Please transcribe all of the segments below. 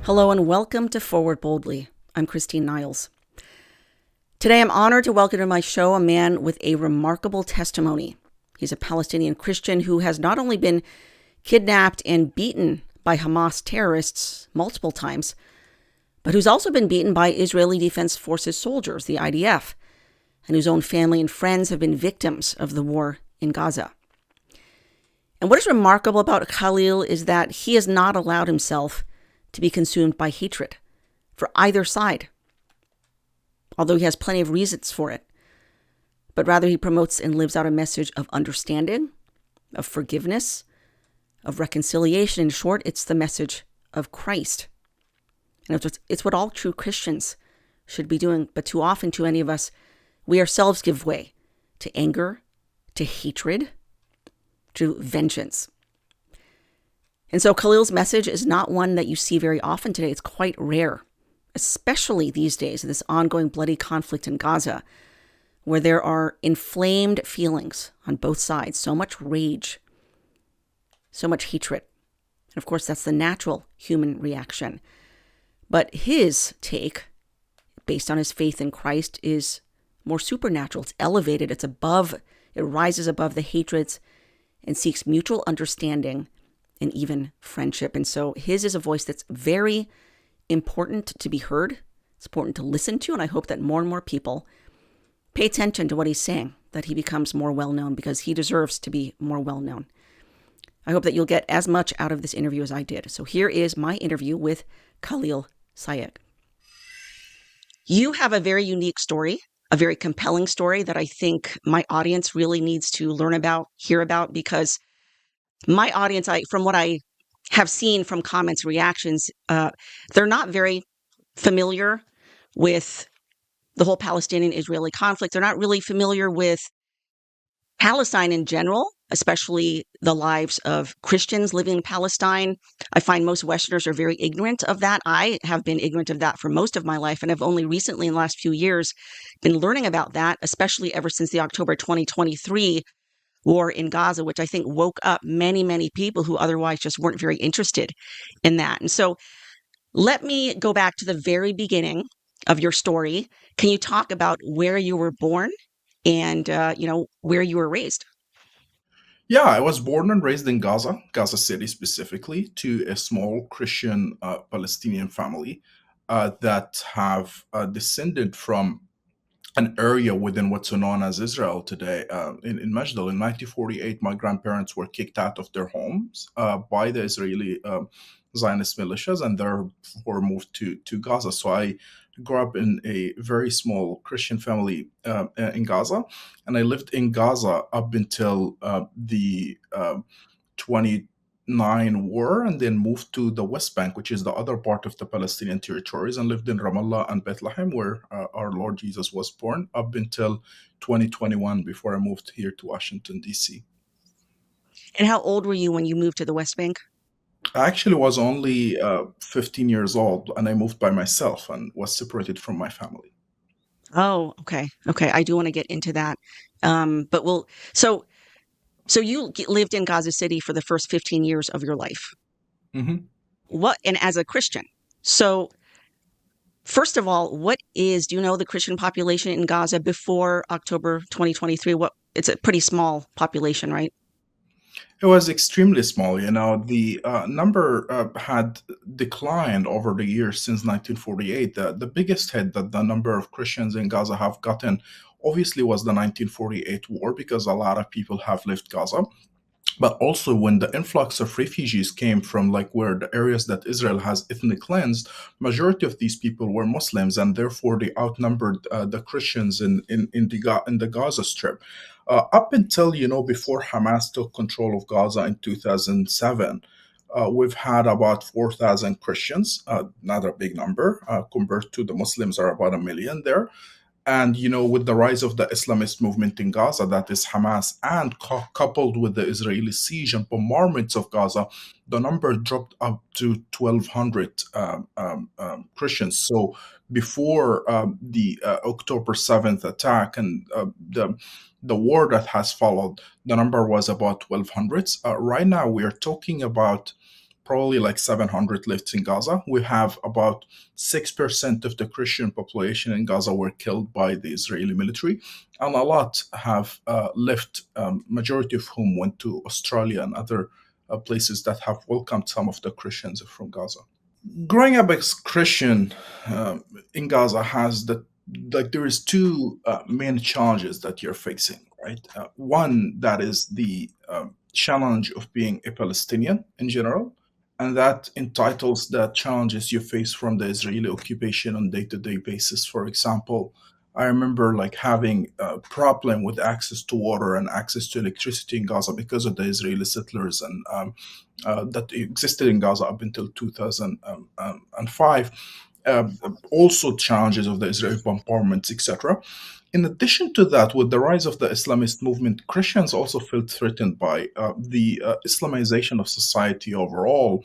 Hello and welcome to Forward Boldly. I'm Christine Niles. Today I'm honored to welcome to my show a man with a remarkable testimony. He's a Palestinian Christian who has not only been kidnapped and beaten by Hamas terrorists multiple times, but who's also been beaten by Israeli Defense Forces soldiers, the IDF, and whose own family and friends have been victims of the war in Gaza. And what is remarkable about Khalil is that he has not allowed himself to be consumed by hatred for either side, although he has plenty of reasons for it. But rather he promotes and lives out a message of understanding, of forgiveness, of reconciliation. In short, it's the message of Christ. And it's what all true Christians should be doing. But too often, too many of us, we ourselves give way to anger, to hatred, to vengeance. And so Khalil's message is not one that you see very often today. It's quite rare, especially these days, in this ongoing bloody conflict in Gaza, where there are inflamed feelings on both sides, so much rage, so much hatred. And of course, that's the natural human reaction. But his take, based on his faith in Christ, is more supernatural. It's elevated. It's above, it rises above the hatreds and seeks mutual understanding and even friendship. And so his is a voice that's very important to be heard. It's important to listen to. And I hope that more and more people pay attention to what he's saying, that he becomes more well-known, because he deserves to be more well-known. I hope that you'll get as much out of this interview as I did. So here is my interview with Khalil Sayegh. You have a very unique story, a very compelling story that I think my audience really needs to learn about, hear about, because my audience, from what I have seen from comments, reactions, they're not very familiar with the whole Palestinian-Israeli conflict. They're not really familiar with Palestine in general, especially the lives of Christians living in Palestine. I find most Westerners are very ignorant of that. I have been ignorant of that for most of my life, and have only recently in the last few years been learning about that, especially ever since the October 2023 war in Gaza, which I think woke up many, many people who otherwise just weren't very interested in that. And so let me go back to the very beginning of your story. Can you talk about where you were born and, where you were raised? Yeah, I was born and raised in Gaza, Gaza City specifically, to a small Christian Palestinian family that have descended from an area within what's known as Israel today. In Mashdal, in 1948, my grandparents were kicked out of their homes by the Israeli Zionist militias, and therefore moved to Gaza. So I grew up in a very small Christian family in Gaza, and I lived in Gaza up until the 29 war, and then moved to the West Bank, which is the other part of the Palestinian territories, and lived in Ramallah and Bethlehem, where our Lord Jesus was born, up until 2021, before I moved here to Washington, D.C. And how old were you when you moved to the West Bank? I actually was only 15 years old, and I moved by myself and was separated from my family. Oh, okay. Okay. I do want to get into that. But so, so you lived in Gaza City for the first 15 years of your life. Mhm. And as a Christian. So, first of all, do you know the Christian population in Gaza before October 2023? It's a pretty small population, right? It was extremely small. The number had declined over the years since 1948. The biggest hit that the number of Christians in Gaza have gotten, obviously, was the 1948 war, because a lot of people have left Gaza. But also, when the influx of refugees came from, like, where the areas that Israel has ethnic cleansed, majority of these people were Muslims, and therefore they outnumbered the Christians in the Gaza Strip. Up until, before Hamas took control of Gaza in 2007, we've had about 4,000 Christians, not a big number compared to the Muslims, are about a million there. And with the rise of the Islamist movement in Gaza, that is Hamas, and coupled with the Israeli siege and bombardments of Gaza, the number dropped up to 1,200 Christians. So before the October 7th attack and the war that has followed, the number was about 1,200. Right now, we are talking about probably like 700 left in Gaza. We have about 6% of the Christian population in Gaza were killed by the Israeli military, and a lot have left, majority of whom went to Australia and other places that have welcomed some of the Christians from Gaza. Growing up as Christian in Gaza has the like there is two main challenges that you're facing, right? One that is the challenge of being a Palestinian in general, and that entitles the challenges you face from the Israeli occupation on day-to-day basis. For example, I remember like having a problem with access to water and access to electricity in Gaza because of the Israeli settlers and that existed in Gaza up until 2005. Also, challenges of the Israeli bombardments, etc. In addition to that, with the rise of the Islamist movement, Christians also felt threatened by the Islamization of society overall,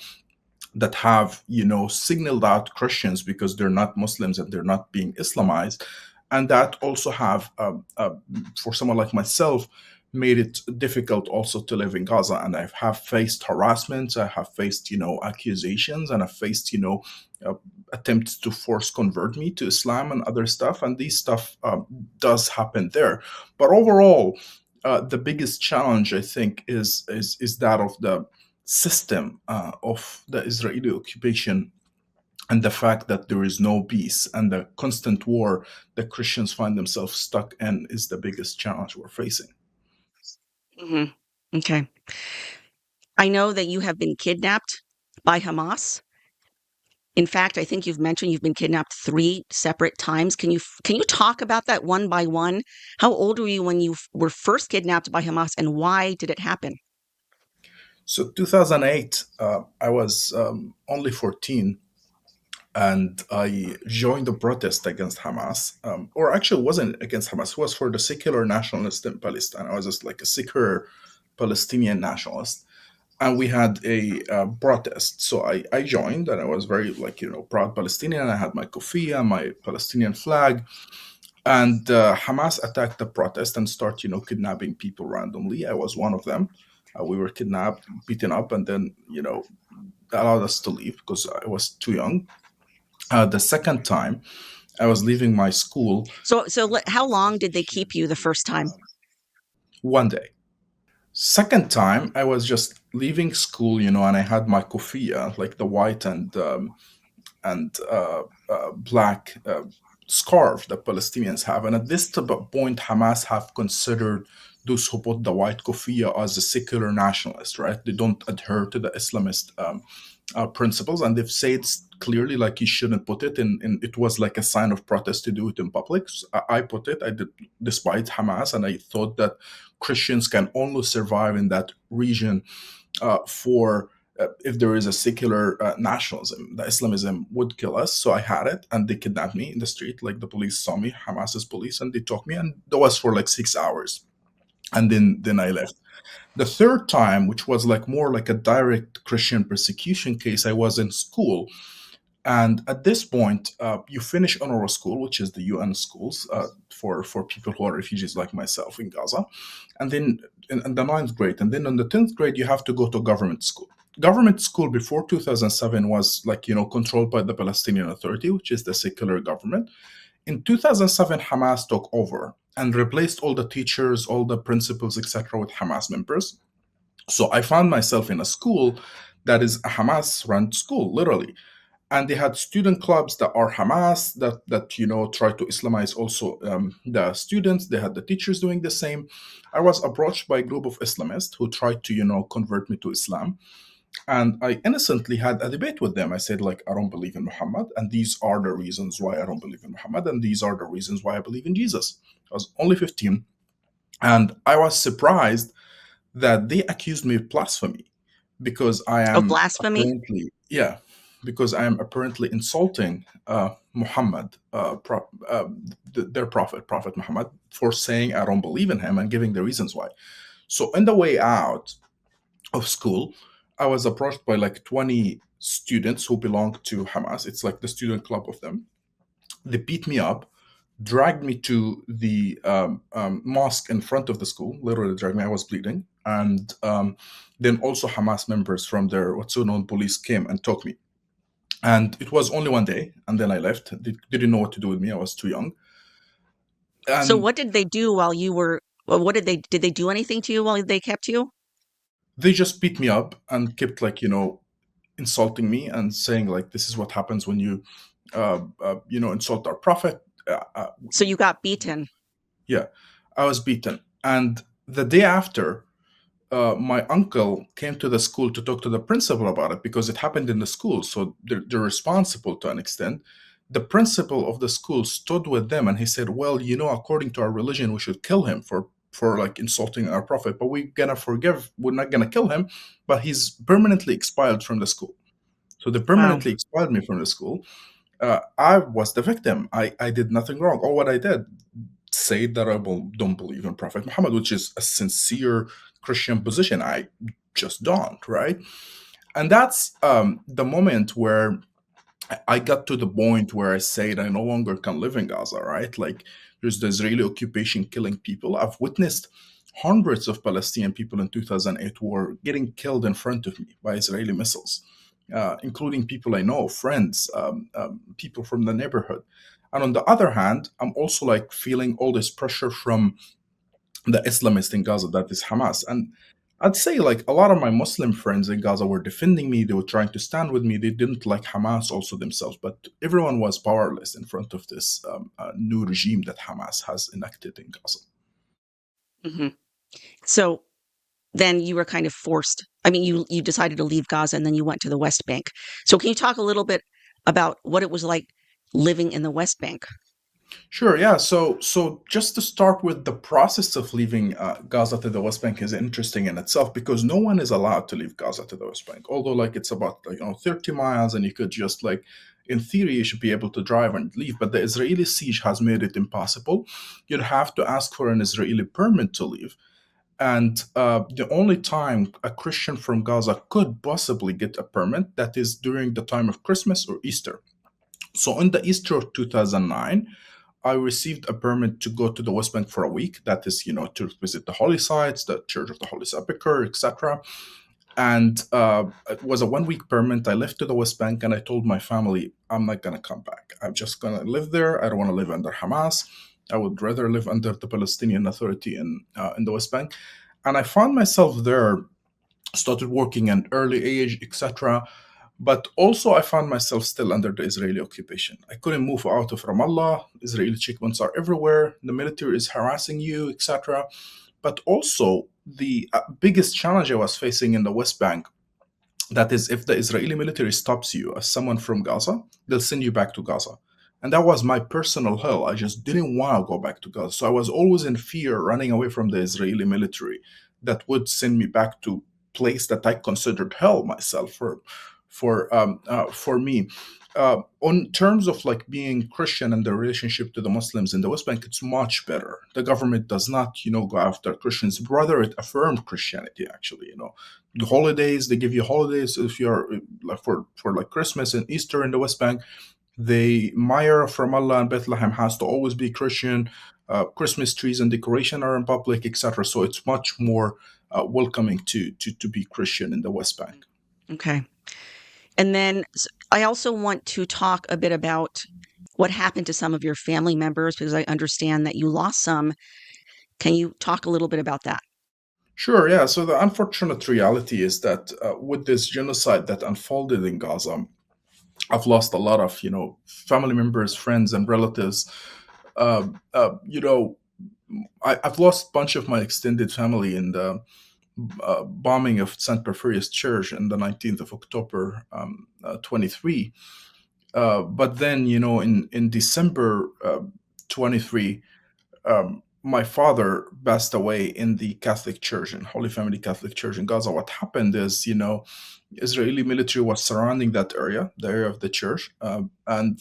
that have signaled out Christians because they're not Muslims and they're not being Islamized, and that also have for someone like myself made it difficult also to live in Gaza. And I have faced harassment, I have faced accusations, and I've faced uh, attempts to force convert me to Islam and other stuff, and these stuff does happen there. But overall, the biggest challenge I think is that of the system of the Israeli occupation, and the fact that there is no peace and the constant war that Christians find themselves stuck in is the biggest challenge we're facing. Hmm. Okay. I know that you have been kidnapped by Hamas. In fact, I think you've mentioned you've been kidnapped 3 separate times. Can you talk about that one by one? How old were you when you were first kidnapped by Hamas, and why did it happen? So 2008, I was only 14, and I joined the protest against Hamas, or actually it wasn't against Hamas. It was for the secular nationalists in Palestine. I was just like a secular Palestinian nationalist, and we had a protest. So I joined, and I was very like proud Palestinian. I had my kufiya, my Palestinian flag, and Hamas attacked the protest and start kidnapping people randomly. I was one of them. We were kidnapped, beaten up, and then allowed us to leave because I was too young. The second time, I was leaving my school How long did they keep you the first time? one day. Second time, I was just leaving school, and I had my kufiya, like the white and black scarf that Palestinians have. And at this point, Hamas have considered those who put the white kufiya as a secular nationalist, right? They don't adhere to the Islamist principles, and they've said clearly like you shouldn't put it in. It was like a sign of protest to do it in public. So I put it. I did despite Hamas, and I thought that Christians can only survive in that region for if there is a secular nationalism, the Islamism would kill us. So I had it, and they kidnapped me in the street. Like the police saw me, Hamas's police, and they took me, and that was for like 6 hours, and then I left. The third time, which was like more like a direct Christian persecution case, I was in school, and at this point, you finish UNRWA school, which is the UN schools for people who are refugees like myself in Gaza, and then in the ninth grade, and then in the 10th grade, you have to go to government school. Government school before 2007 was like controlled by the Palestinian Authority, which is the secular government. In 2007, Hamas took over and replaced all the teachers, all the principals, etc., with Hamas members. So I found myself in a school that is a Hamas run school, literally. And they had student clubs that are Hamas that try to Islamize also the students. They had the teachers doing the same. I was approached by a group of Islamists who tried to convert me to Islam, and I innocently had a debate with them. I said, like, I don't believe in Muhammad, and these are the reasons why I don't believe in Muhammad, and these are the reasons why I believe in Jesus. I was only 15, and I was surprised that they accused me of blasphemy because I Of am blasphemy? apparently, yeah, because I am apparently insulting Muhammad, their prophet, Prophet Muhammad, for saying I don't believe in him and giving the reasons why. So, on the way out of school, I was approached by like 20 students who belong to Hamas. It's like the student club of them. They beat me up, dragged me to the mosque in front of the school, literally dragged me. I was bleeding. And then also Hamas members from their what's known police came and took me. And it was only one day, and then I left. They didn't know what to do with me. I was too young. So And what did they do while you were, well, what did they do anything to you while they kept you? they just beat me up and kept like, insulting me and saying like, this is what happens when you, insult our prophet. So you got beaten. Yeah, I was beaten. And the day after, my uncle came to the school to talk to the principal about it because it happened in the school. So they're responsible to an extent. The principal of the school stood with them and he said, well, according to our religion, we should kill him for like insulting our prophet, but we're not gonna kill him, but he's permanently expelled from the school. So they Wow. permanently expelled me from the school. I was the victim. I did nothing wrong. All what I did say that don't believe in Prophet Muhammad, which is a sincere Christian position. I just don't, right? And that's the moment where I got to the point where I said I no longer can live in Gaza, right? Like there's the Israeli occupation killing people. I've witnessed hundreds of Palestinian people in 2008 who were getting killed in front of me by Israeli missiles, including people I know, friends, people from the neighborhood. And on the other hand, I'm also like feeling all this pressure from the Islamist in Gaza, that is Hamas. And I'd say like a lot of my Muslim friends in Gaza were defending me. They were trying to stand with me. They didn't like Hamas also themselves, but everyone was powerless in front of this new regime that Hamas has enacted in Gaza. Hmm. So then you were kind of forced. I mean, you decided to leave Gaza and then you went to the West Bank. So can you talk a little bit about what it was like living in the West Bank? Sure, yeah. So just to start with, the process of leaving Gaza to the West Bank is interesting in itself because no one is allowed to leave Gaza to the West Bank. Although like it's about 30 miles, and you could just like in theory you should be able to drive and leave, but the Israeli siege has made it impossible. You'd have to ask for an Israeli permit to leave. And the only time a Christian from Gaza could possibly get a permit, that is during the time of Christmas or Easter. So in the Easter of 2009, I received a permit to go to the West Bank for a week. That is, to visit the holy sites, the Church of the Holy Sepulchre, etc. And it was a 1 week permit. I left to the West Bank and I told my family, I'm not going to come back. I'm just going to live there. I don't want to live under Hamas. I would rather live under the Palestinian Authority in the West Bank. And I found myself there, started working at an early age, etc. But also, I found myself still under the Israeli occupation. I couldn't move out of Ramallah. Israeli checkpoints are everywhere. The military is harassing you, etc. But also, the biggest challenge I was facing in the West Bank, that is, if the Israeli military stops you as someone from Gaza, they'll send you back to Gaza. And that was my personal hell. I just didn't want to go back to Gaza. So I was always in fear, running away from the Israeli military that would send me back to place that I considered hell myself for me. On terms of like being Christian and the relationship to the Muslims in the West Bank, it's much better. The government does not, go after Christians. Rather, it affirmed Christianity. Actually, the holidays, they give you holidays if you're like for like Christmas and Easter in the West Bank. The mayor from Allah and Bethlehem has to always be Christian. Christmas trees and decoration are in public, etc. So it's much more welcoming to be Christian in the West Bank. Okay. And then I also want to talk a bit about what happened to some of your family members because I understand that you lost some. Can you talk a little bit about that? Sure, yeah. So the unfortunate reality is that with this genocide that unfolded in Gaza, I've lost a lot of, family members, friends, and relatives. Uh, you know, I've lost a bunch of my extended family in the bombing of St. Porphyrius Church on the 19th of October, 23. But then, in December 23, my father passed away in the Catholic Church, in Holy Family Catholic Church in Gaza. What happened is, Israeli military was surrounding that area, the area of the church, and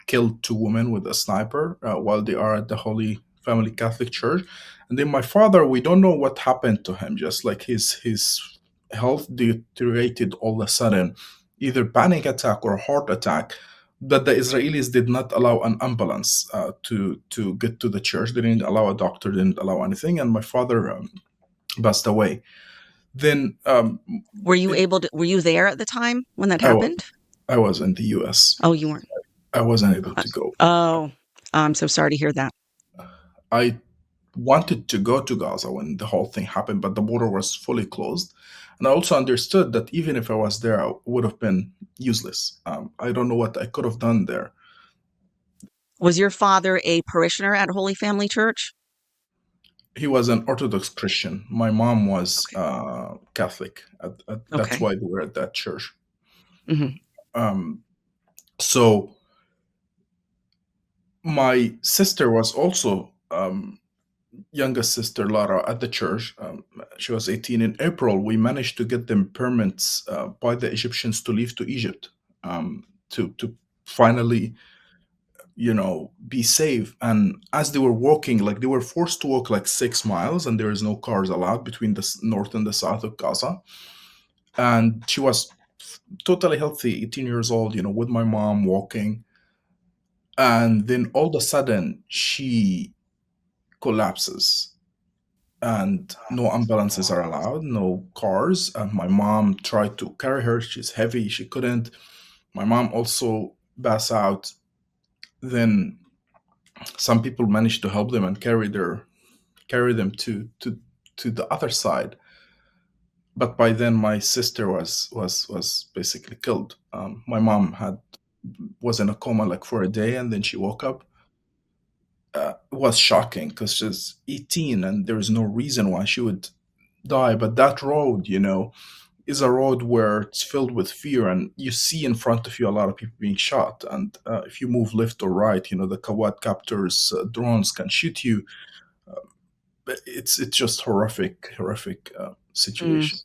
killed two women with a sniper while they are at the Holy Family Catholic Church. And then my father, we don't know what happened to him. Just like his health deteriorated all of a sudden, either panic attack or heart attack. That the Israelis did not allow an ambulance to get to the church. They didn't allow a doctor. Didn't allow anything. And my father passed away. Then Were you there at the time when that I was happened? I was in the U.S. Oh, you weren't. I wasn't able Uh, to go. Oh, I'm so sorry to hear that. I wanted to go to Gaza when the whole thing happened, but the border was fully closed. And I also understood that even if I was there, I would have been useless. I don't know what I could have done there. Was your father a parishioner at Holy Family Church? He was an Orthodox Christian. My mom was Okay. Catholic. That's Okay. why they were at that church. Hmm. Um, so my sister was also youngest sister Lara at the church. She was 18 in April. We managed to get them permits by the Egyptians to leave to Egypt, to finally, be safe. And as they were walking, like they were forced to walk like 6 miles, and there is no cars allowed between the north and the south of Gaza. And she was totally healthy, 18 years old, with my mom walking. And then all of a sudden, she collapses and no ambulances are allowed, no cars. And my mom tried to carry her. She's heavy. She couldn't. My mom also passed out. Then some people managed to help them and carry them to the other side. But by then, my sister was basically killed. My mom was in a coma like for a day, and then she woke up. It was shocking because she's 18, and there is no reason why she would die. But that road, is a road where it's filled with fear, and you see in front of you a lot of people being shot. And if you move left or right, the quadcopters, drones can shoot you. But it's just horrific Mm, situation.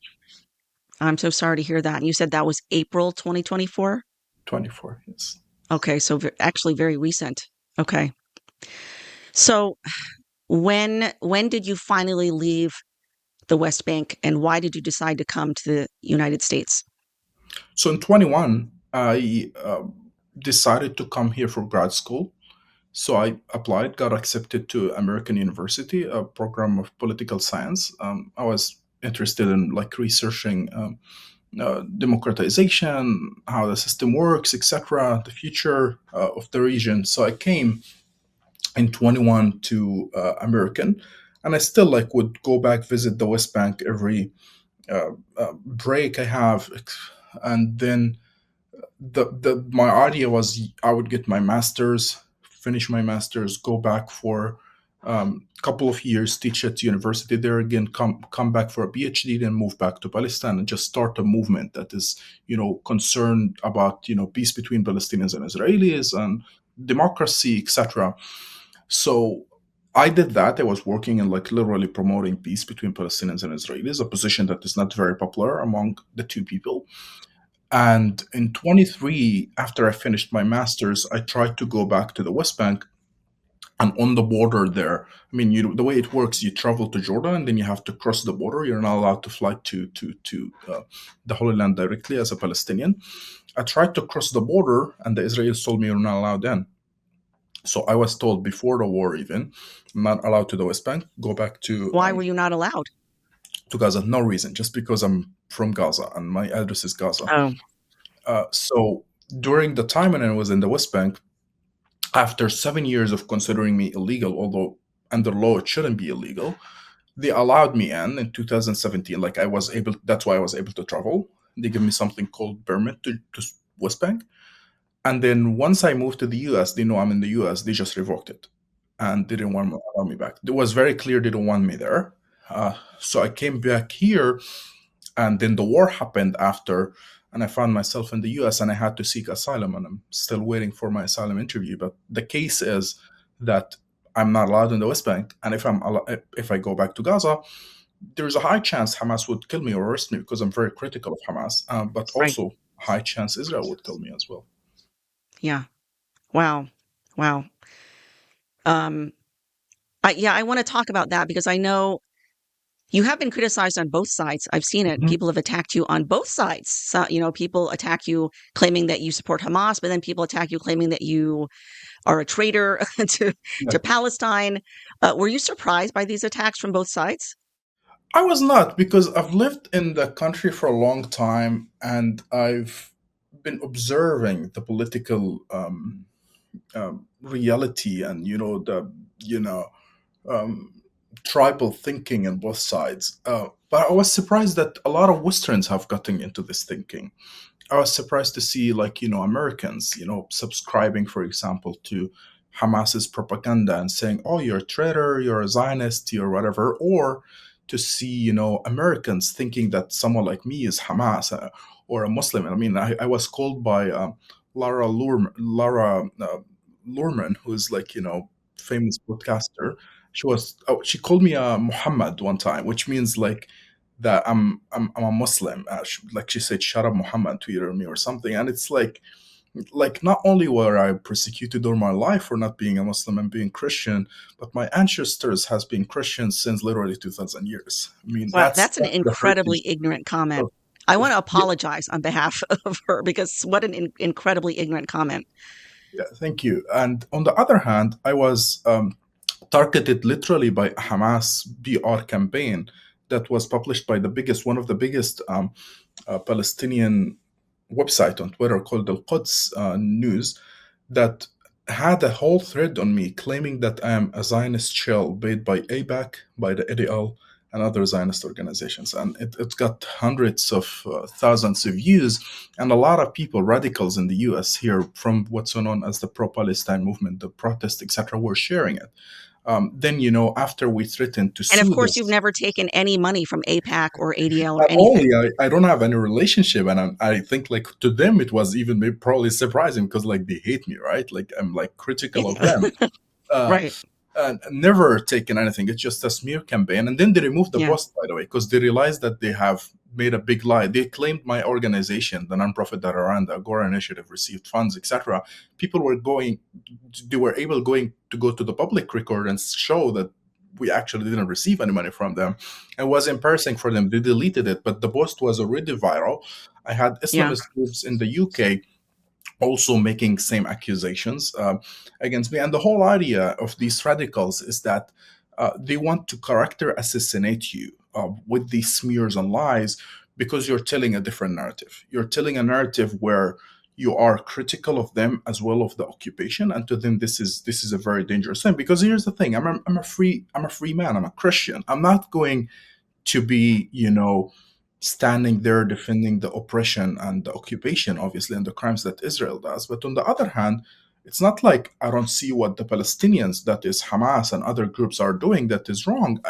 I'm so sorry to hear that. And you said that was April 2024? 24, yes. Okay, so actually very recent. Okay. So when did you finally leave the West Bank and why did you decide to come to the United States? So in 21, I decided to come here for grad school. So I applied, got accepted to American University, a program of political science. I was interested in like researching democratization, how the system works, etc., the future of the region. So I came in 21 to American, and I still like would go back visit the West Bank every break I have, and then the my idea was I would get my master's, finish my master's, go back for a couple of years, teach at university there again, come back for a PhD, then move back to Palestine and just start a movement that is, concerned about peace between Palestinians and Israelis and democracy, etc. So I did that. I was working in like literally promoting peace between Palestinians and Israelis, a position that is not very popular among the two people. And in 23, after I finished my master's, I tried to go back to the West Bank. And on the border there, I mean, the way it works, you travel to Jordan and then you have to cross the border. You're not allowed to fly to the Holy Land directly as a Palestinian. I tried to cross the border, and the Israelis told me you're not allowed in. So I was told before the war, even, I'm not allowed to the West Bank. Go back Why were you not allowed? to Gaza. No reason, just because I'm from Gaza and my address is Gaza. Oh, So during the time when I was in the West Bank, after 7 years of considering me illegal, although under law it shouldn't be illegal, they allowed me in 2017. Like I was able, that's why I was able to travel. They give me something called permit to West Bank. And then once I moved to the US, they know I'm in the US, they just revoked it and they didn't want to allow me back. It was very clear they don't want me there. So I came back here, and then the war happened after, and I found myself in the US and I had to seek asylum, and I'm still waiting for my asylum interview. But the case is that I'm not allowed in the West Bank, and if I go back to Gaza, there's a high chance Hamas would kill me or arrest me because I'm very critical of Hamas, but right. also high chance Israel would kill me as well. Yeah. Wow. Wow. Um, yeah, I want to talk about that because I know you have been criticized on both sides. I've seen it. Mhm. People have attacked you on both sides. So, people attack you claiming that you support Hamas, but then people attack you claiming that you are a traitor to Yeah. to Palestine. Were you surprised by these attacks from both sides? I was not, because I've lived in the country for a long time and I've been observing the political reality, and you know um, tribal thinking on both sides. But I was surprised that a lot of Westerns have gotten into this thinking. I was surprised to see, like, Americans, subscribing, for example, to Hamas's propaganda and saying, "Oh, you're a traitor, you're a Zionist, you're whatever," or to see, Americans thinking that someone like me is Hamas, or a Muslim. I mean, I was called by Lara Lurman, who is, like, famous podcaster. She called me Muhammad one time, which means, like, that I'm a Muslim. Like she said, "Shut up, Muhammad," tweeted me or something, and it's like not only were I persecuted all my life for not being a Muslim and being Christian, but my ancestors has been Christian since literally 2,000 years. I mean, Wow, that's that's an the heritage incredibly ignorant comment. of, I of want to yeah, apologize on behalf of her because what an incredibly ignorant comment. yeah, thank you. And on the other hand, I was targeted literally by a Hamas BR campaign that was published by one of the biggest Palestinian website on Twitter called Al Quds News, that had a whole thread on me claiming that I am a Zionist shell paid by ABAC, by the ADL, and other Zionist organizations. And it got hundreds of thousands of views. And a lot of people, radicals in the US here from what's known as the pro Palestine movement, the protest, etc., were sharing it. Then, after we threatened to And of sue course, you've this. never taken any money from APAC or ADL or Not only anything. I don't have any relationship, and I think, like, to them it was even probably surprising because, like, they hate me, right? Like, I'm like critical of them. Uh, Right. Never taken anything. It's just a smear campaign, and then they removed the Yeah. post, by the way, because they realized that they have made a big lie. They claimed my organization, the nonprofit that I ran, the Agora Initiative, received funds, etc. People were going to go to the public record and show that we actually didn't receive any money from them. It was embarrassing for them. They deleted it, but the post was already viral. I had Yeah. Islamist groups in the UK also making same accusations against me. And the whole idea of these radicals is that they want to character assassinate you with these smears and lies, because you're telling a different narrative. You're telling a narrative where you are critical of them as well of the occupation, and to them this is a very dangerous thing. Because here's the thing: I'm a free man. I'm a Christian. I'm not going to be, standing there defending the oppression and the occupation, obviously, and the crimes that Israel does. But on the other hand, it's not like I don't see what the Palestinians, that is Hamas and other groups, are doing that is wrong.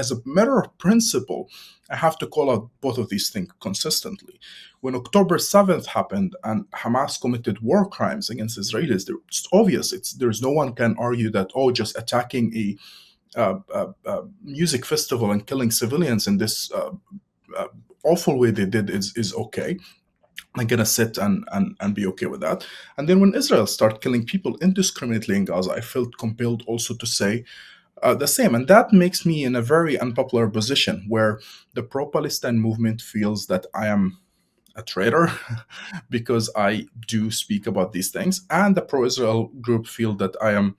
As a matter of principle, I have to call out both of these things consistently. When October 7th happened and Hamas committed war crimes against Israelis, it's obvious. There's no one can argue that, oh, just attacking a music festival and killing civilians in this uh, awful way they did is okay. I'm gonna sit and be okay with that. And then when Israel started killing people indiscriminately in Gaza, I felt compelled also to say the same. And that makes me in a very unpopular position where the pro-Palestine movement feels that I am a traitor because I do speak about these things, and the pro-Israel group feel that I am,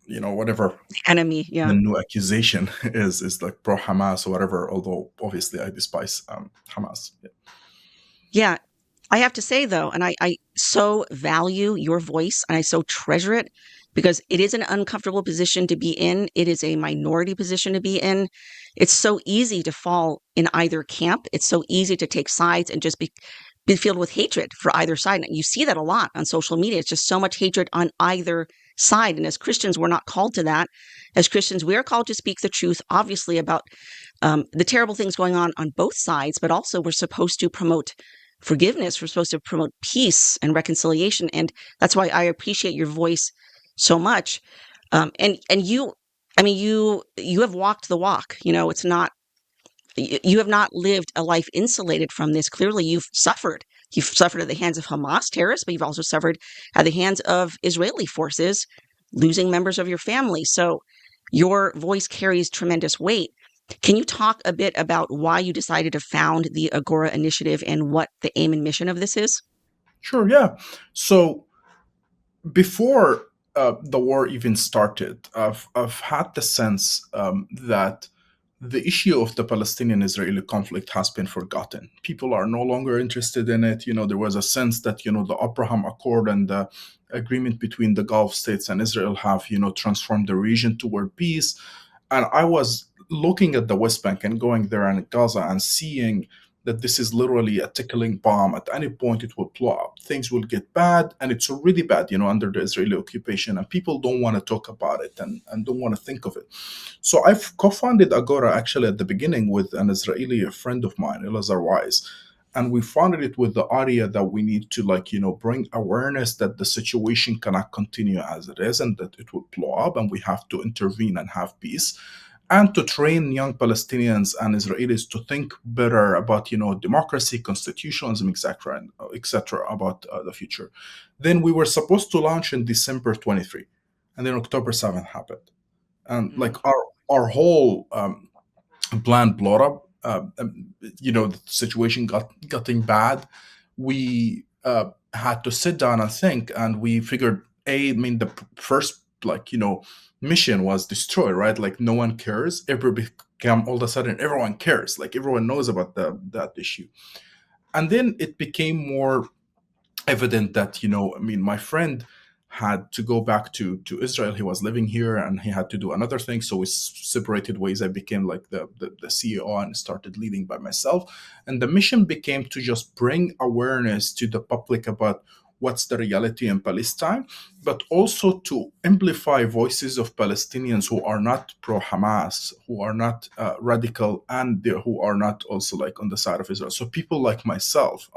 whatever Enemy. the Yeah. new accusation is like pro Hamas or whatever. Although obviously I despise Hamas. Yeah. Yeah. I have to say though, and I so value your voice and I so treasure it because it is an uncomfortable position to be in. It is a minority position to be in. It's so easy to fall in either camp. It's so easy to take sides and just be filled with hatred for either side. And you see that a lot on social media. It's just so much hatred on either side. And as Christians, we're not called to that. As Christians, we are called to speak the truth, obviously, about the terrible things going on both sides, but also we're supposed to promote forgiveness. We're supposed to promote peace and reconciliation. And that's why I appreciate your voice so much. And you, I mean, you have walked the walk. It's not you have not lived a life insulated from this. Clearly, you've suffered. You've suffered at the hands of Hamas terrorists, but you've also suffered at the hands of Israeli forces, losing members of your family. So your voice carries tremendous weight. Can you talk a bit about why you decided to found the Agora Initiative and what the aim and mission of this is? Sure. Yeah. So before the war even started, I've had the sense that the issue of the Palestinian-Israeli conflict has been forgotten. People are no longer interested in it. There was a sense that, the Abraham Accord and the agreement between the Gulf states and Israel have, transformed the region toward peace. And I was looking at the West Bank and going there and Gaza and seeing that this is literally a tickling bomb. At any point, it will blow up. Things will get bad, and it's already bad, under the Israeli occupation, and people don't want to talk about it and don't want to think of it. So I've co-founded Agora actually at the beginning with an Israeli friend of mine, Elazar Wise. And we founded it with the idea that we need to bring awareness that the situation cannot continue as it is and that it will blow up and we have to intervene and have peace, and to train young Palestinians and Israelis to think better about, democracy, constitutionalism, etc., about the future. Then we were supposed to launch in December 23, and then October 7th happened, and our whole plan blew up. The situation getting bad. We had to sit down and think, and we figured, the first mission was destroyed, right? Like no one cares. Everybody became all of a sudden everyone cares. Like everyone knows about that issue, and then it became more evident that my friend had to go back to Israel. He was living here and he had to do another thing, so we separated ways. I became like the CEO and started leading by myself, and the mission became to just bring awareness to the public about what's the reality in Palestine, but also to amplify voices of Palestinians who are not pro-Hamas, who are not radical, and who are not also like on the side of Israel. So people like myself,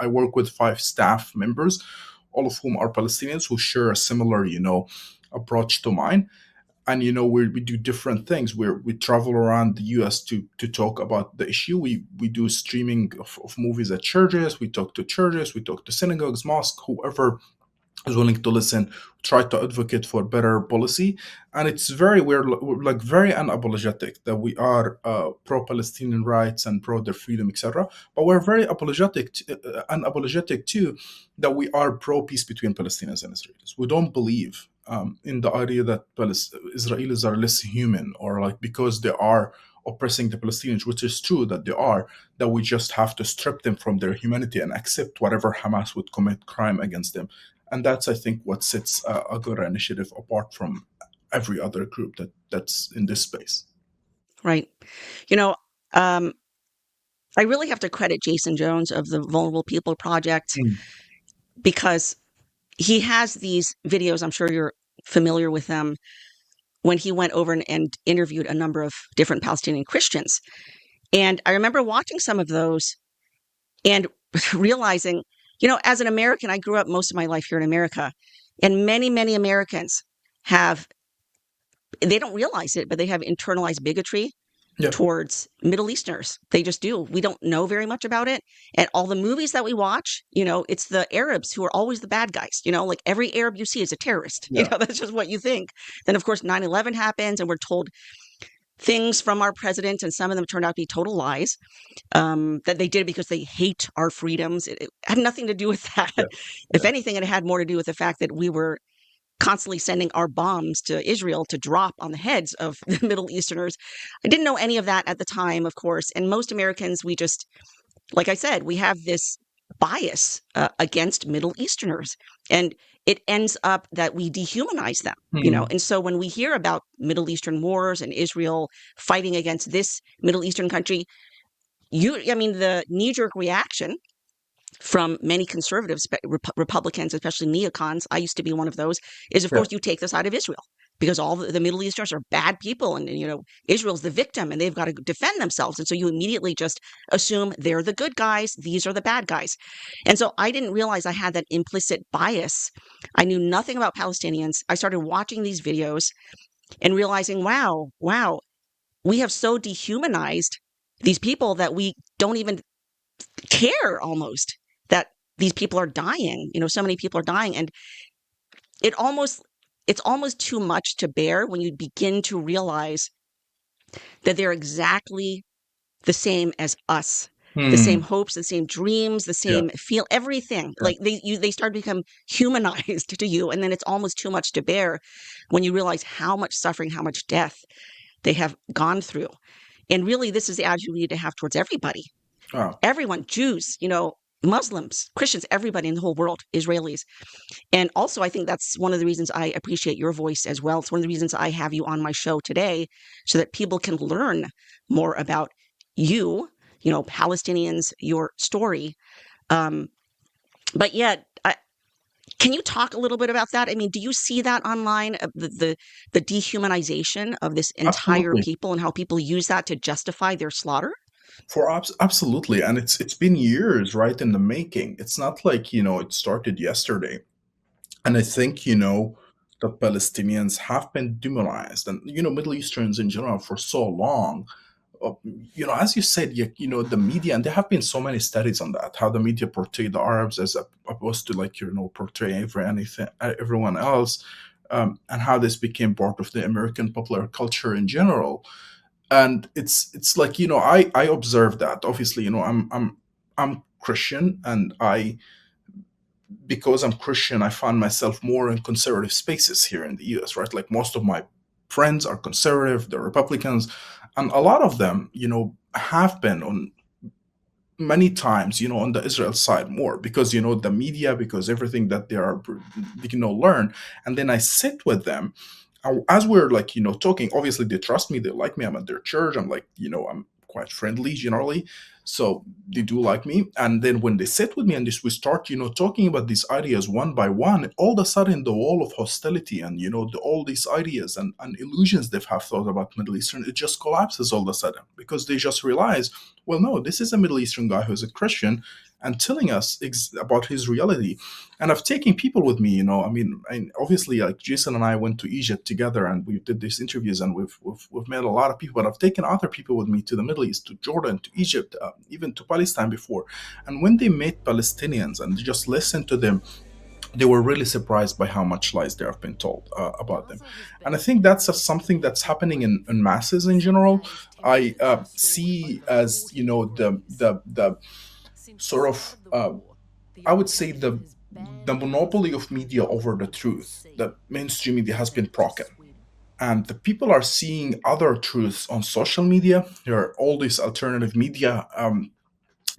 I work with 5 staff members, all of whom are Palestinians who share a similar, approach to mine. And we do different things. We travel around the U.S. to talk about the issue. We do streaming of movies at churches. We talk to churches. We talk to synagogues, mosques, whoever is willing to listen. Try to advocate for better policy. And it's we're like very unapologetic that we are pro-Palestinian rights and pro their freedom, etc. But we're very unapologetic too that we are pro peace between Palestinians and Israelis. We don't believe in the idea that Israelis are less human, or like because they are oppressing the Palestinians, which is true that they are, that we just have to strip them from their humanity and accept whatever Hamas would commit crime against them. And that's, I think, what sets Agora Initiative apart from every other group that's in this space. Right. You know, um, I really have to credit Jason Jones of the Vulnerable People Project because he has these videos. I'm sure you're familiar with them, when he went over and interviewed a number of different Palestinian Christians. And I remember watching some of those and realizing, as an American, I grew up most of my life here in America, and many, many Americans they don't realize it, but they have internalized bigotry towards Middle Easterners. They just do. We don't know very much about it. And all the movies that we watch, it's the Arabs who are always the bad guys. Like every Arab you see is a terrorist. That's just what you think. Then, of course, 9/11 happens and we're told things from our president, and some of them turned out to be total lies, that they did because they hate our freedoms. It had nothing to do with that. If anything, it had more to do with the fact that we were constantly sending our bombs to Israel to drop on the heads of the Middle Easterners. I didn't know any of that at the time, of course. And most Americans, we just, like I said, we have this bias against Middle Easterners. And it ends up that we dehumanize them, And so when we hear about Middle Eastern wars and Israel fighting against this Middle Eastern country, the knee-jerk reaction from many conservatives, Republicans, especially neocons, I used to be one of those, is of course you take the side of Israel because all the Middle Easterners are bad people, and Israel's the victim and they've got to defend themselves. And so you immediately just assume they're the good guys, these are the bad guys. And so I didn't realize I had that implicit bias. I knew nothing about Palestinians. I started watching these videos and realizing, wow, we have so dehumanized these people that we don't even care almost that these people are dying. So many people are dying, and it's almost too much to bear when you begin to realize that they're exactly the same as us. The same hopes, the same dreams, the same feel, everything. Like they start to become humanized to you, and then it's almost too much to bear when you realize how much suffering, how much death they have gone through. And really, this is the attitude we need to have towards everybody, Wow. everyone, Jews, Muslims, Christians, everybody in the whole world, Israelis. And also, I think that's one of the reasons I appreciate your voice as well. It's one of the reasons I have you on my show today so that people can learn more about you, Palestinians, your story. Um, but yet, can you talk a little bit about that? I mean, do you see that online, the dehumanization of this entire Absolutely. people and how people use that to justify their slaughter? Absolutely, and it's been years, right, in the making. It's not like it started yesterday. And I think the Palestinians have been demonized, and Middle Easterns in general for so long. As you said, the media, and there have been so many studies on that, how the media portray the Arabs as opposed to like portray everyone else, and how this became part of the American popular culture in general. And it's like I observe that. Obviously, I'm Christian, and I because I'm Christian, I find myself more in conservative spaces here in the US, right? Like most of my friends are conservative, they're Republicans, and a lot of them, have been on many times, on the Israel side more because, the media, because everything that learn. And then I sit with them as we're like, talking. Obviously, they trust me, they like me, I'm at their church, I'm like, I'm quite friendly generally. So they do like me. And then when they sit with me and we start, talking about these ideas one by one, all of a sudden the wall of hostility and, all these ideas and illusions they have thought about Middle Eastern, it just collapses all of a sudden because they just realize, well, no, this is a Middle Eastern guy who's a Christian and telling us about his reality. And I've taken people with me, I mean, and obviously, like Jason and I went to Egypt together and we did these interviews and we've met a lot of people, but I've taken other people with me to the Middle East, to Jordan, to Egypt, even to Palestine before. And when they met Palestinians and just listened to them, they were really surprised by how much lies they have been told about them. And I think that's something that's happening in masses in general. I see as the sort of I would say the monopoly of media over the truth. The mainstream media has been broken, and the people are seeing other truths on social media. There are all these alternative media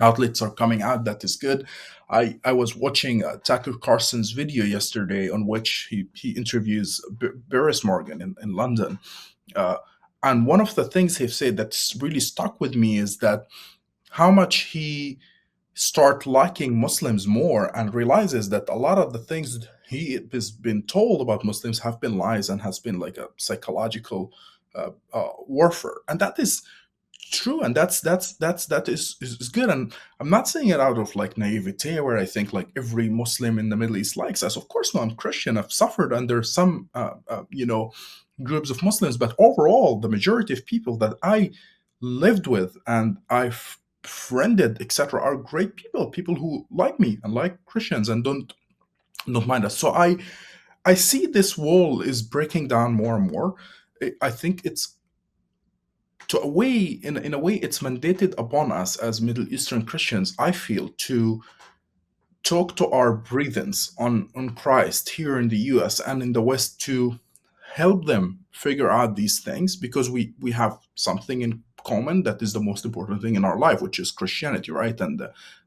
outlets are coming out. That is good. I was watching Tucker Carlson's video yesterday on which he interviews Beres Morgan in London. Uh, and one of the things he said that's really stuck with me is that how much he start liking Muslims more and realizes that a lot of the things he has been told about Muslims have been lies and has been like a psychological warfare, and that is true, and that is good. And I'm not saying it out of like naivete where I think like every Muslim in the Middle East likes us. Of course, no, I'm Christian. I've suffered under some groups of Muslims, but overall, the majority of people that I lived with and I've friended, etc., are great people. People who like me and like Christians and don't mind us. So I see this wall is breaking down more and more. I think it's to a way in a way it's mandated upon us as Middle Eastern Christians, I feel, to talk to our breathings on Christ here in the US and in the West to help them figure out these things because we have something in common that is the most important thing in our life, which is Christianity, right? And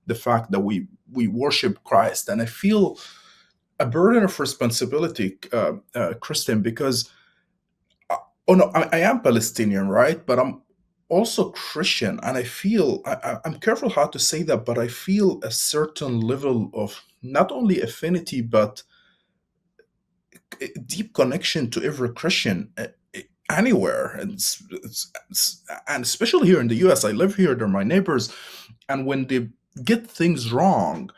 the fact that we worship Christ. And I feel a burden of responsibility, Kristen, because oh no, I am Palestinian, right? But I'm also Christian, and I feel I'm careful how to say that, but I feel a certain level of not only affinity but a deep connection to every Christian anywhere, and and especially here in the U.S. I live here; they're my neighbors, and when they get things wrong,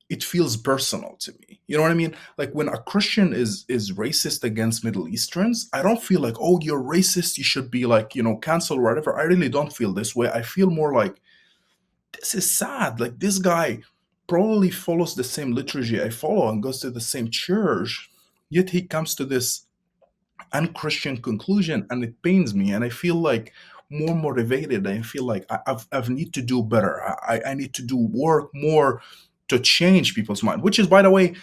it feels personal to me. You know what I mean? Like when a Christian is racist against Middle Easterns, I don't feel like, oh, you're racist, you should be like, canceled or whatever. I really don't feel this way. I feel more like this is sad. Like this guy probably follows the same liturgy I follow and goes to the same church, yet he comes to this unchristian conclusion, and it pains me, and I feel like more motivated. I feel like I've need to do better. I need to do work more to change people's mind, which is, by the way,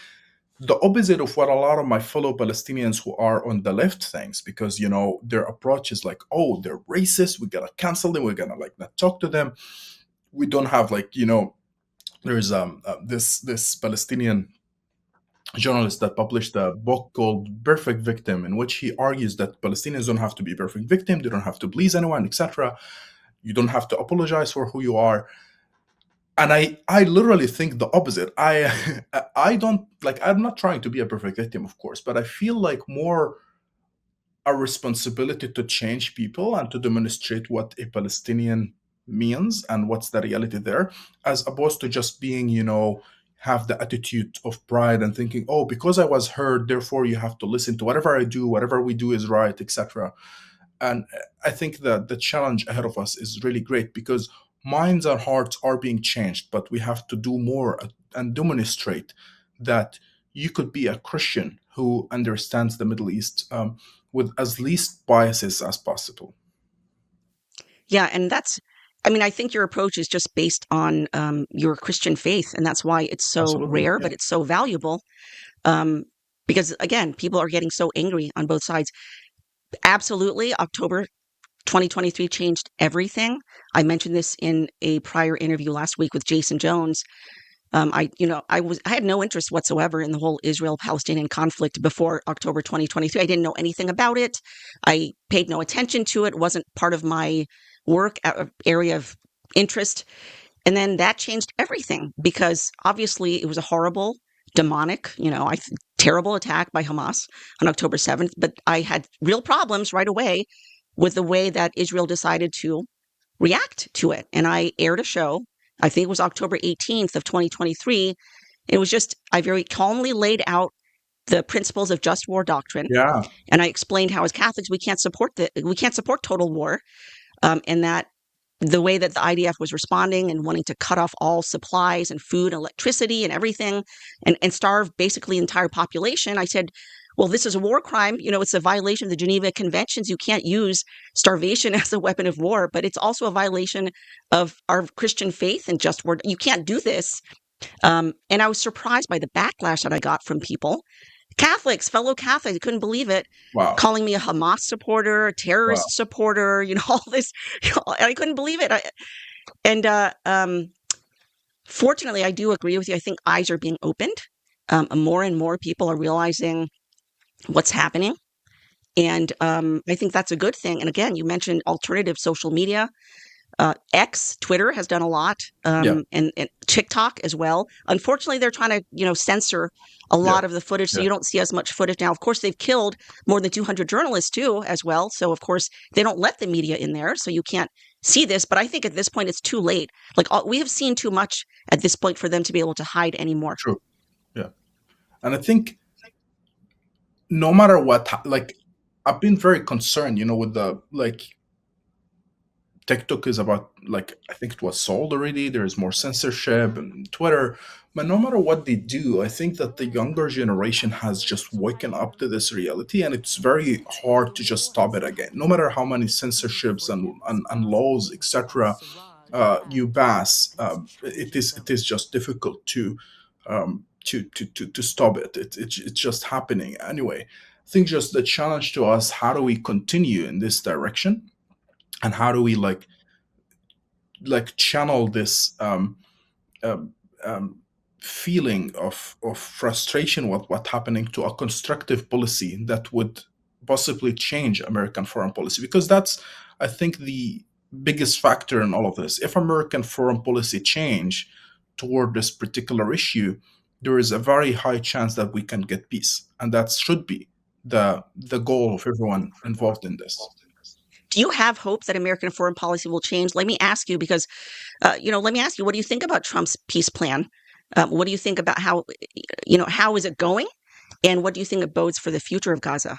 the opposite of what a lot of my fellow Palestinians who are on the left thinks, because their approach is like, oh, they're racist, we gotta cancel them, we're gonna like not talk to them. We don't have like there's this Palestinian journalist that published a book called Perfect Victim, in which he argues that Palestinians don't have to be perfect victim, they don't have to please anyone, etc. You don't have to apologize for who you are. And I literally think the opposite. I don't like, I'm not trying to be a perfect victim, of course, but I feel like more a responsibility to change people and to demonstrate what a Palestinian means and what's the reality there, as opposed to just being, have the attitude of pride and thinking, oh, because I was heard, therefore you have to listen to whatever I do, whatever we do is right, etc. And I think that the challenge ahead of us is really great, because minds and hearts are being changed, but we have to do more and demonstrate that you could be a Christian who understands the Middle East with as least biases as possible. Yeah, and I mean, I think your approach is just based on your Christian faith, and that's why it's so Absolutely. rare, Yeah. but it's so valuable. Um, because again, people are getting so angry on both sides. Absolutely, October 2023 changed everything. I mentioned this in a prior interview last week with Jason Jones. I had no interest whatsoever in the whole Israel-Palestinian conflict before October 2023. I didn't know anything about it. I paid no attention to it. It wasn't part of my work area of interest. And then that changed everything, because obviously it was a horrible, demonic, terrible attack by Hamas on October 7th. But I had real problems right away with the way that Israel decided to react to it. And I aired a show, I think it was October 18th of 2023. It was just, I very calmly laid out the principles of just war doctrine. Yeah. And I explained how as Catholics, we can't support total war. And that the way that the IDF was responding and wanting to cut off all supplies and food, electricity and everything, and starve basically the entire population. I said, well, this is a war crime. It's a violation of the Geneva Conventions. You can't use starvation as a weapon of war, but it's also a violation of our Christian faith and just war. You can't do this. And I was surprised by the backlash that I got from people, Catholics, fellow Catholics. I couldn't believe it, Wow. calling me a Hamas supporter, a Wow. terrorist supporter, all this. I couldn't believe it. And fortunately, I do agree with you. I think eyes are being opened. More and more people are realizing what's happening. And I think that's a good thing. And again, you mentioned alternative social media. X, Twitter has done a lot, Yeah. and TikTok as well. Unfortunately, they're trying to, censor a Yeah. lot of the footage, so Yeah. you don't see as much footage now. Of course, they've killed more than 200 journalists too, as well. So of course, they don't let the media in there, so you can't see this. But I think at this point, it's too late. Like we have seen too much at this point for them to be able to hide anymore. True. Yeah. And I think no matter what, like, I've been very concerned, with the like TikTok is about, like, I think it was sold already. There's more censorship and Twitter. But no matter what they do, I think that the younger generation has just woken up to this reality, and it's very hard to just stop it again. No matter how many censorships and laws, etc., you pass, it is just difficult to stop it. It's just happening anyway. I think just the challenge to us: how do we continue in this direction, and how do we channel this um, um, feeling of frustration with what's happening to a constructive policy that would possibly change American foreign policy? Because that's, I think, the biggest factor in all of this. If American foreign policy change toward this particular issue, there is a very high chance that we can get peace, and that should be the goal of everyone involved in this. Do you have hope that American foreign policy will change? Let me ask you, because let me ask you, what do you think about Trump's peace plan? What do you think about how is it going? And what do you think it bodes for the future of Gaza?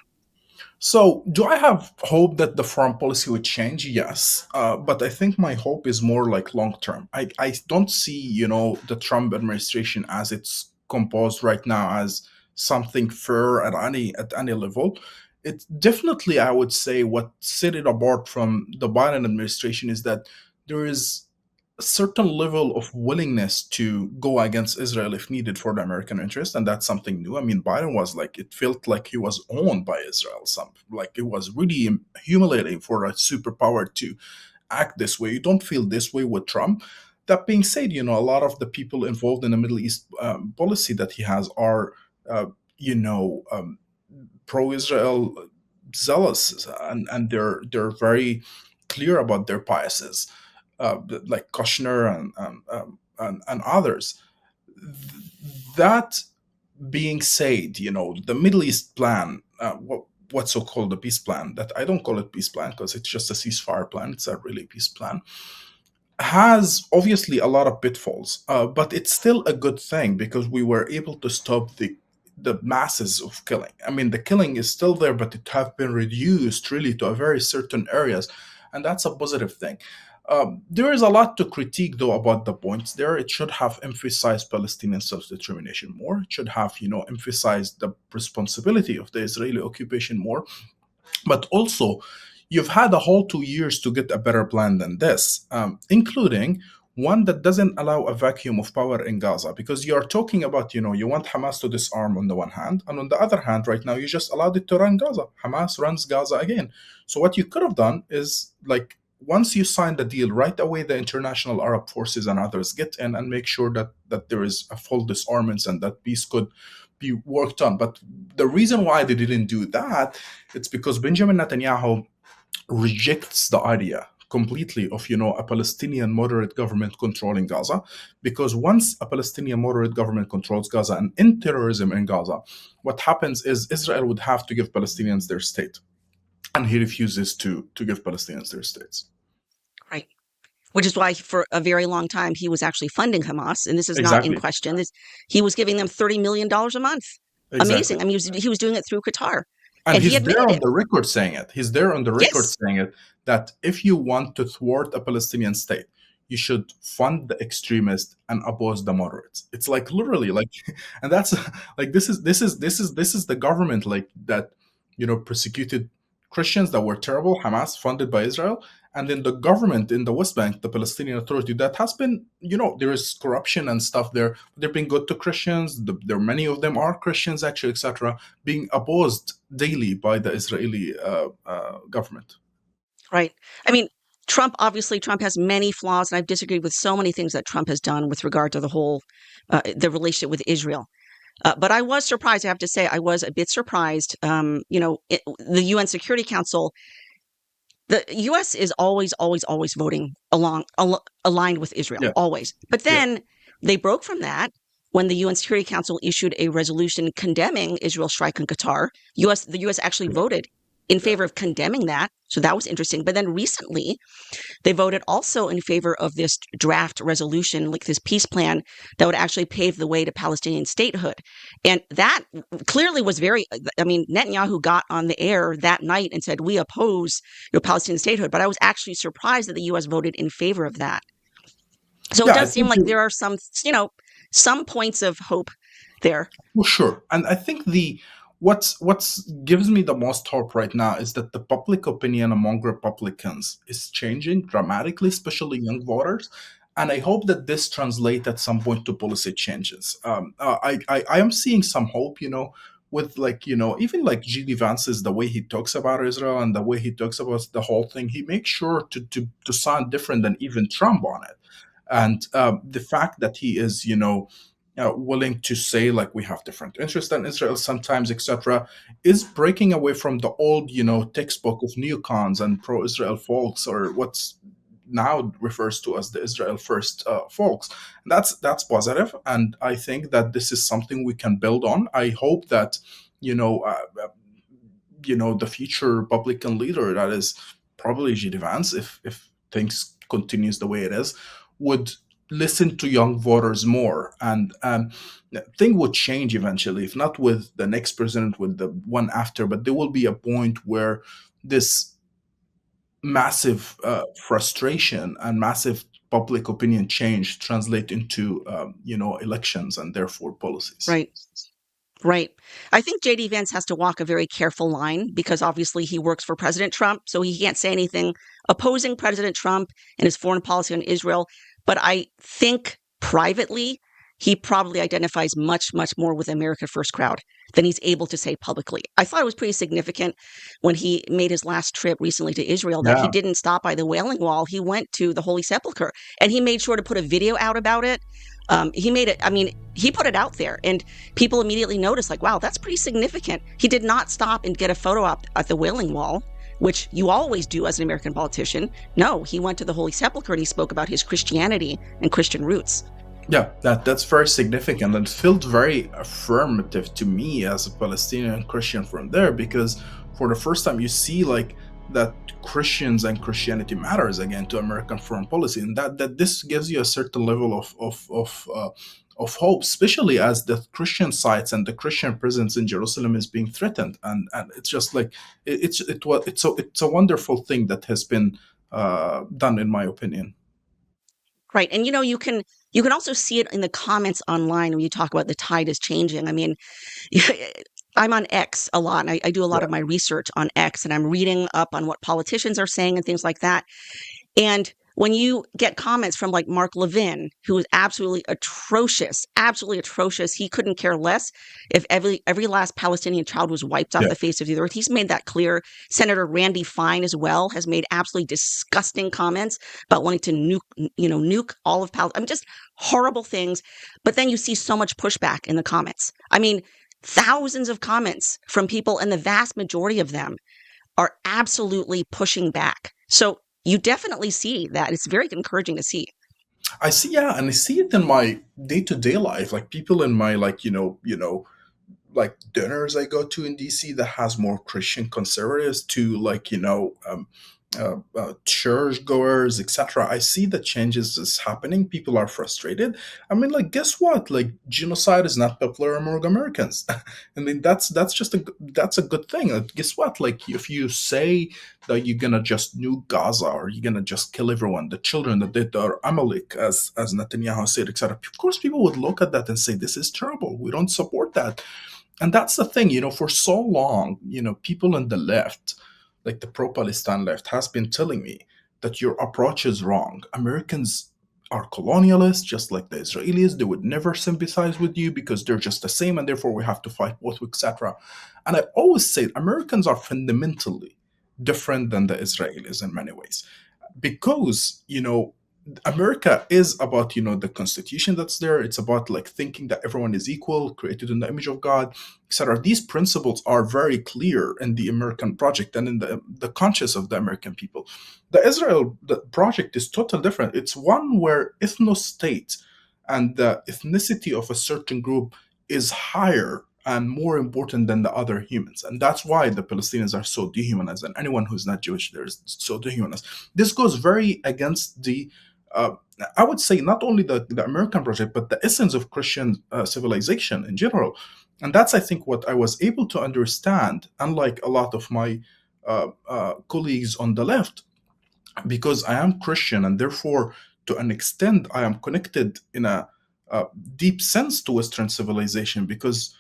So, do I have hope that the foreign policy would change? Yes, but I think my hope is more like long term. I don't see, the Trump administration as it's composed right now as something fair at any level. It definitely, I would say, what set it apart from the Biden administration is that there is a certain level of willingness to go against Israel if needed for the American interest, and that's something new. I mean, Biden was like, it felt like he was owned by Israel. Some like it was really humiliating for a superpower to act this way. You don't feel this way with Trump. That being said, a lot of the people involved in the Middle East policy that he has are, uh, you know, um, pro-Israel zealous, and they're very clear about their biases, like Kushner and others. That being said, the Middle East plan, what's so called the peace plan, that I don't call it peace plan because it's just a ceasefire plan. It's a really peace plan, has obviously a lot of pitfalls, but it's still a good thing because we were able to stop the masses of killing. I mean, the killing is still there, but it have been reduced really to a very certain areas, and that's a positive thing. There is a lot to critique, though, about the points there. It should have emphasized Palestinian self-determination more. It should have, emphasized the responsibility of the Israeli occupation more. But also, you've had a whole 2 years to get a better plan than this, including one that doesn't allow a vacuum of power in Gaza. Because you're talking about, you want Hamas to disarm on the one hand, and on the other hand, right now, you just allowed it to run Gaza. Hamas runs Gaza again. So, what you could have done is like, once you sign the deal, right away the international Arab forces and others get in and make sure that there is a full disarmament and that peace could be worked on. But the reason why they didn't do that, it's because Benjamin Netanyahu rejects the idea completely of a Palestinian moderate government controlling Gaza, because once a Palestinian moderate government controls Gaza and in terrorism in Gaza, what happens is Israel would have to give Palestinians their state, and he refuses to give Palestinians their states. Right. Which is why for a very long time he was actually funding Hamas, and this is not in Exactly. question. He was giving them $30 million a month. Exactly. Amazing. I mean, he was doing it through Qatar, And and he he's there admitted on it. the record saying it. He's there on the record Yes. saying it, that if you want to thwart a Palestinian state, you should fund the extremists and oppose the moderates. It's like literally like, and that's like this is the government like that, persecuted Christians that were terrible, Hamas funded by Israel, and then the government in the West Bank, the Palestinian Authority, that has been, there is corruption and stuff there. They're being good to Christians. There many of them are Christians actually, etc., being opposed daily by the Israeli government. Right. I mean, Trump has many flaws, and I've disagreed with so many things that Trump has done with regard to the relationship with Israel. But I was surprised, I have to say, I was a bit surprised. The UN Security Council, the U.S. is always, always, always voting aligned with Israel, Yeah, always. But yeah, then they broke from that when the UN Security Council issued a resolution condemning Israel's strike on Qatar. The U.S. actually voted in yeah. favor of condemning that. So that was interesting. But then recently, they voted also in favor of this draft resolution, like this peace plan that would actually pave the way to Palestinian statehood. And that clearly was I mean, Netanyahu got on the air that night and said, we oppose Palestinian statehood. But I was actually surprised that the U.S. voted in favor of that. So it Yeah, I does seem think like there are some points of hope there. well, sure. And I think what's gives me the most hope right now is that the public opinion among Republicans is changing dramatically, especially young voters. And I hope that this translates at some point to policy changes. I am seeing some hope, with like, even like G.D. Vance's, the way he talks about Israel and the way he talks about the whole thing, he makes sure to sound different than even Trump on it. And the fact that he is, willing to say like we have different interests than Israel sometimes, etc., is breaking away from the old, textbook of neocons and pro-Israel folks, or what's now refers to as the Israel First folks. That's positive, and I think that this is something we can build on. I hope that you know, uh, uh, the future Republican leader, that is probably J.D. Vance, if things continues the way it is, would listen to young voters more, and thing would change eventually. If not with the next president, with the one after, but there will be a point where this massive frustration and massive public opinion change translate into elections and therefore policies. Right. Right. I think JD Vance has to walk a very careful line because obviously he works for President Trump, so he can't say anything opposing President Trump and his foreign policy on Israel. But I think privately, he probably identifies much, much more with the America First crowd than he's able to say publicly. I thought it was pretty significant when he made his last trip recently to Israel that he Yeah. didn't stop by the Wailing Wall. He went to the Holy Sepulchre and he made sure to put a video out about it. He made it, I mean, he put it out there and people immediately noticed, like, wow, that's pretty significant. He did not stop and get a photo op at the Wailing Wall, which you always do as an American politician. No, he went to the Holy Sepulchre and he spoke about his Christianity and Christian roots. Yeah, that's very significant and felt very affirmative to me as a Palestinian Christian from there, because for the first time you see like that Christians and Christianity matters again to American foreign policy, and that this gives you a certain level of hope, especially as the Christian sites and the Christian presence in Jerusalem is being threatened, and it's just like it's a wonderful thing that has been done, in my opinion. Right. And you can also see it in the comments online when you talk about the tide is changing. I mean, I'm on X a lot and I do a lot Yeah. of my research on X and I'm reading up on what politicians are saying and things like that. And when you get comments from like Mark Levin, who is absolutely atrocious, absolutely atrocious, he couldn't care less if every last Palestinian child was wiped off Yeah. the face of the earth. He's made that clear. Senator Randy Fine as well has made absolutely disgusting comments about wanting to nuke all of Palestine. I mean, just horrible things. But then you see so much pushback in the comments. I mean, thousands of comments from people, and the vast majority of them are absolutely pushing back. So you definitely see that. It's very encouraging to see. I see, yeah, and I see it in my day-to-day life, like people in my like like dinners I go to in DC that has more Christian conservatives to like church goers, etc. I see the changes is happening. People are frustrated. I mean, like, guess what? Like, genocide is not popular among Americans. I mean, that's a good thing. Guess what? Like, if you say that you're gonna just nuke Gaza or you're gonna just kill everyone, the children that did are Amalek, as Netanyahu said, etc. Of course, people would look at that and say, "This is terrible. We don't support that." And that's the thing, for so long, people on the left, like the pro-Palestine left, has been telling me that your approach is wrong. Americans are colonialists, just like the Israelis. They would never sympathize with you because they're just the same, and therefore we have to fight both, etc. And I always say Americans are fundamentally different than the Israelis in many ways, because America is about the constitution that's there. It's about like thinking that everyone is equal, created in the image of God, etc. These principles are very clear in the American project and in the conscience of the American people. The project is totally different. It's one where ethno-state and the ethnicity of a certain group is higher and more important than the other humans. And that's why the Palestinians are so dehumanized, and anyone who's not Jewish there is so dehumanized. This goes very against uh, I would say not only the American project, but the essence of Christian civilization in general. And that's, I think, what I was able to understand, unlike a lot of my colleagues on the left, because I am Christian, and therefore, to an extent, I am connected in a deep sense to Western civilization, because,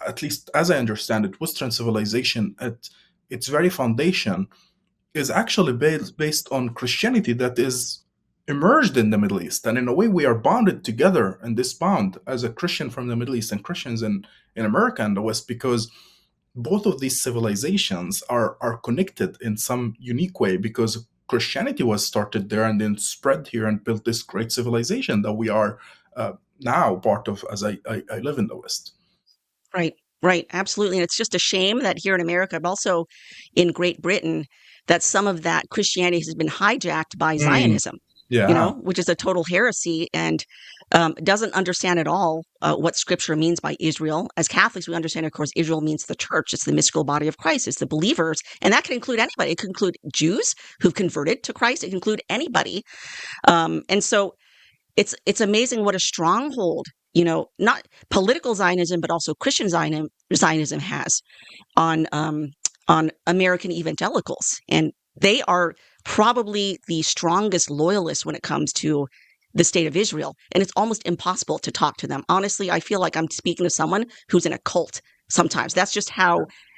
at least as I understand it, Western civilization at its very foundation is actually based on Christianity that is emerged in the Middle East. And in a way, we are bonded together in this bond as a Christian from the Middle East and Christians in America and the West, because both of these civilizations are connected in some unique way, because Christianity was started there and then spread here and built this great civilization that we are now part of as I live in the West. Right, right, absolutely. And it's just a shame that here in America, but also in Great Britain, that some of that Christianity has been hijacked by Mm, Zionism, yeah. which is a total heresy and doesn't understand at all what Scripture means by Israel. As Catholics, we understand, of course, Israel means the church. It's the mystical body of Christ. It's the believers, and that can include anybody. It can include Jews who've converted to Christ. It can include anybody. And so it's amazing what a stronghold, not political Zionism, but also Christian Zionism has on American evangelicals, and they are probably the strongest loyalists when it comes to the state of Israel, and it's almost impossible to talk to them. Honestly, I feel like I'm speaking to someone who's in a cult sometimes. That's just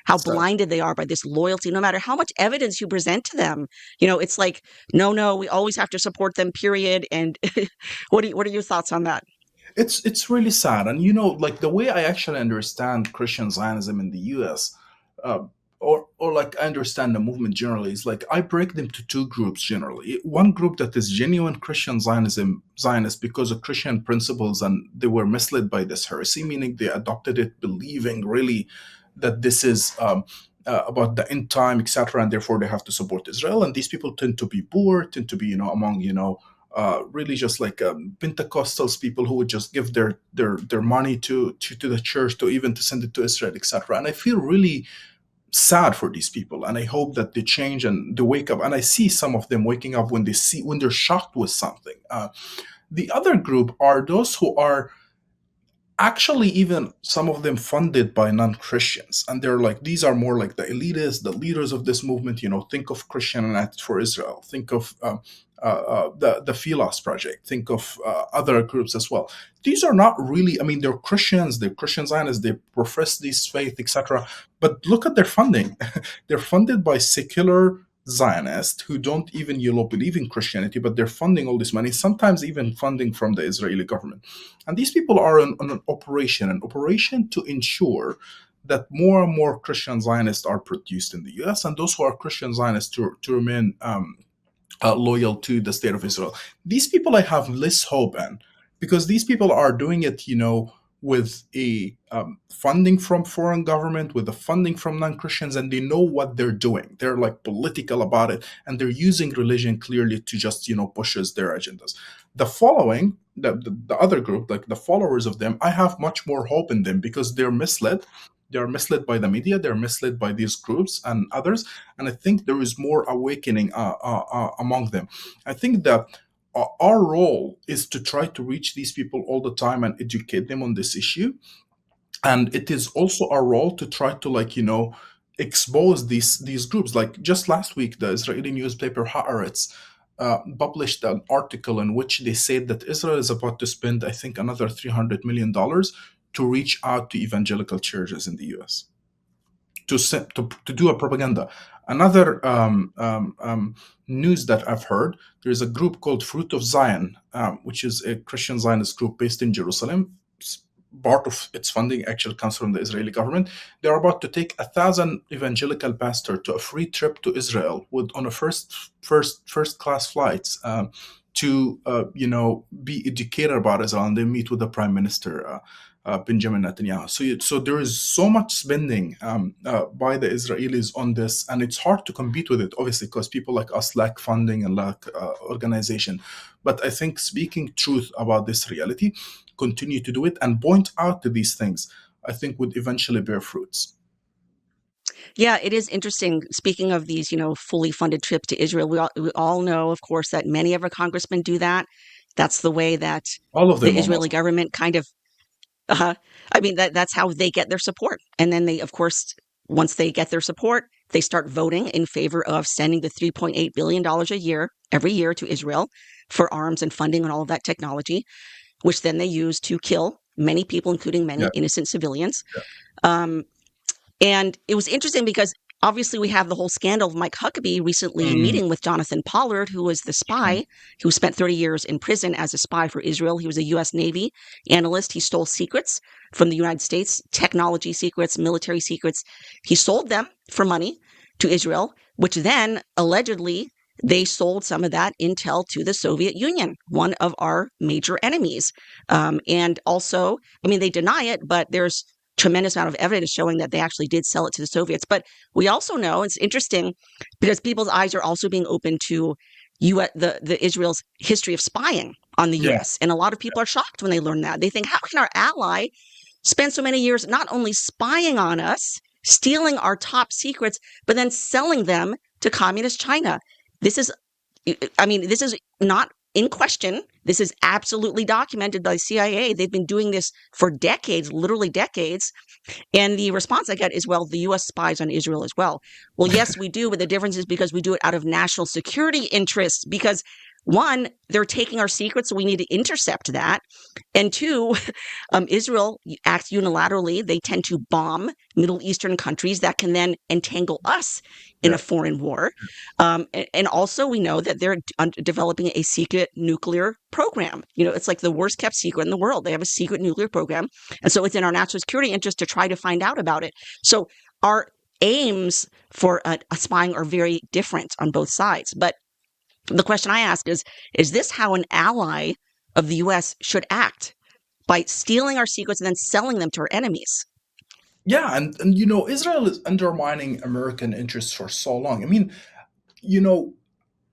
how So blinded they are by this loyalty, no matter how much evidence you present to them. It's like, no, we always have to support them, period. And what are your thoughts on that? it's really sad, and like the way I actually understand Christian Zionism in the U.S. Uh, or like I understand the movement generally is like I break them to two groups generally. One group that is genuine Christian Zionist because of Christian principles, and they were misled by this heresy, meaning they adopted it believing really that this is about the end time, etc., and therefore they have to support Israel. And these people tend to be poor, tend to be among really just like Pentecostals people who would just give their money to the church to even to send it to Israel, etc. And I feel really sad for these people, and I hope that they change and they wake up. And I see some of them waking up when they're shocked with something. The other group are those who are actually even some of them funded by non-Christians, and they're like these are more like the elitists, the leaders of this movement. Think of Christian United for Israel, think of the Philos Project, think of other groups as well. These are not really, I mean, they're Christians, they're Christian Zionists, they profess this faith, etc., but look at their funding. They're funded by secular Zionists who don't even believe in Christianity, but they're funding all this money, sometimes even funding from the Israeli government. And these people are on an operation to ensure that more and more Christian Zionists are produced in the US, and those who are Christian Zionists to remain loyal to the state of Israel. These people I have less hope in, because these people are doing it, with a funding from foreign government, with the funding from non-Christians, and they know what they're doing. They're like political about it, and they're using religion clearly to just pushes their agendas. The following, the other group, like the followers of them, I have much more hope in them because they're misled. They're misled by the media. They're misled by these groups and others, and I think there is more awakening among them. I think that our role is to try to reach these people all the time and educate them on this issue, and it is also our role to try to expose these groups. Like just last week, the Israeli newspaper Haaretz published an article in which they said that Israel is about to spend, I think, another $300 million to reach out to evangelical churches in the US to do a propaganda. Another news that I've heard, there's a group called Fruit of Zion, which is a Christian Zionist group based in Jerusalem. Part of its funding actually comes from the Israeli government. They're about to take 1,000 evangelical pastors to a free trip to Israel on a first class flights to be educated about Israel, and they meet with the Prime Minister. Benjamin Netanyahu. So there is so much spending by the Israelis on this, and it's hard to compete with it, obviously, because people like us lack funding and lack organization. But I think speaking truth about this reality, continue to do it and point out to these things, I think would eventually bear fruits. Yeah, it is interesting. Speaking of these, fully funded trips to Israel, we all know, of course, that many of our congressmen do that. That's the way that All of the them Israeli almost. government kind of, uh, I mean, that's how they get their support. And then they, of course, once they get their support, they start voting in favor of sending the $3.8 billion a year, every year to Israel for arms and funding and all of that technology, which then they use to kill many people, including many Yeah, innocent civilians. yeah. Um, And it was interesting because obviously we have the whole scandal of Mike Huckabee recently Mm, meeting with Jonathan Pollard, who was the mm, spy who spent 30 years in prison as a spy for Israel. He was a U.S. Navy analyst. He stole secrets from the United States, technology secrets, military secrets. He sold them for money to Israel, which then allegedly they sold some of that intel to the Soviet Union, one of our major enemies. And also, I mean, they deny it, but there's tremendous amount of evidence showing that they actually did sell it to the Soviets. But we also know it's interesting because people's eyes are also being opened to the Israel's history of spying on the yeah. U.S. And a lot of people are shocked when they learn that. They think, how can our ally spend so many years not only spying on us, stealing our top secrets, but then selling them to communist China? This is, I mean, this is not in question. This is absolutely documented by the CIA. They've been doing this for decades, literally decades. And the response I get is, well, the U.S. spies on Israel as well. Well, yes, we do, but the difference is because we do it out of national security interests. Because one, they're taking our secrets, so we need to intercept that. And two, Israel acts unilaterally. They tend to bomb Middle Eastern countries that can then entangle us in a Yeah. foreign war. And also, we know that they're developing a secret nuclear program. It's like the worst kept secret in the world. They have a secret nuclear program. And so it's in our national security interest to try to find out about it. So our aims for spying are very different on both sides. But the question I ask is this how an ally of the U.S. should act? By stealing our secrets and then selling them to our enemies? Yeah, and Israel is undermining American interests for so long. I mean, you know,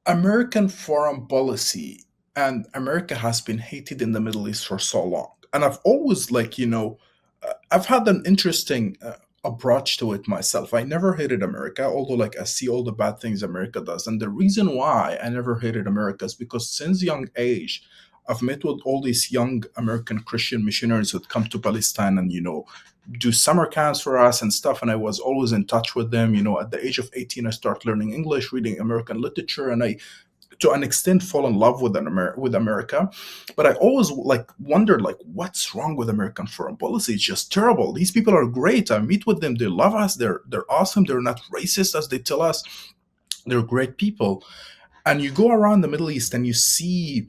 American foreign policy and America has been hated in the Middle East for so long. And I've always, I've had an interesting approach to it myself. I never hated America, although, like, I see all the bad things America does. And the reason why I never hated America is because since young age, I've met with all these young American Christian missionaries who'd come to Palestine and, do summer camps for us and stuff. And I was always in touch with them. At the age of 18, I started learning English, reading American literature, and I, to an extent, fall in love with with America. But I always wondered, what's wrong with American foreign policy? It's just terrible. These people are great. I meet with them. They love us. They're awesome. They're not racist as they tell us. They're great people. And you go around the Middle East and you see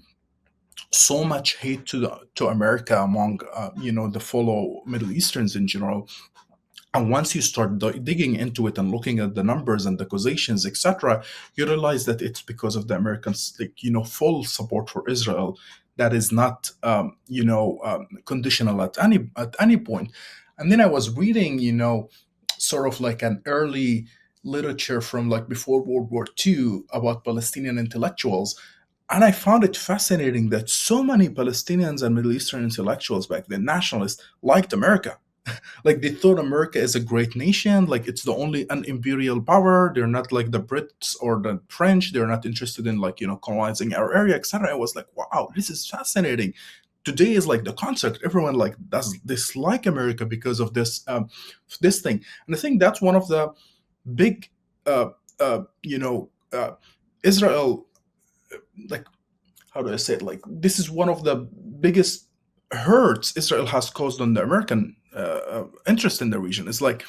so much hate to America among the fellow Middle Easterns in general. And once you start digging into it and looking at the numbers and the accusations, etc., you realize that it's because of the Americans, full support for Israel that is not, conditional at any point. And then I was reading, sort of like an early literature from like before World War II about Palestinian intellectuals. And I found it fascinating that so many Palestinians and Middle Eastern intellectuals back then, nationalists, liked America. Like, they thought America is a great nation, like it's the only an imperial power. They're not like the Brits or the French. They're not interested in colonizing our area, etc. I was like, wow, this is fascinating. Today is like the concept. Everyone like does dislike America because of this thing. And I think that's one of the big uh, Israel, like, how do I say it? Like, this is one of the biggest hurts Israel has caused on the American interest in the region. It's like,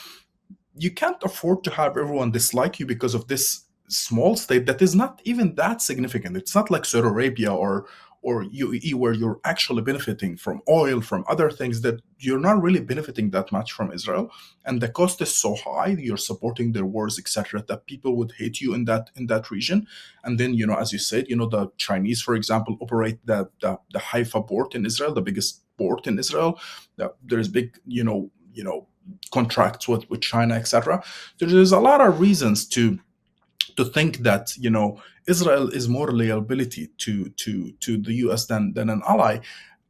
you can't afford to have everyone dislike you because of this small state that is not even that significant. It's not like Saudi Arabia or UAE, where you're actually benefiting from oil, from other things, that you're not really benefiting that much from Israel. And the cost is so high, you're supporting their wars, etc., that people would hate you in that region. And then, as you said, the Chinese, for example, operate the Haifa port in Israel, the biggest port in Israel. There's big, contracts with China, etc. There's a lot of reasons to think that Israel is more liability to the U.S. than an ally.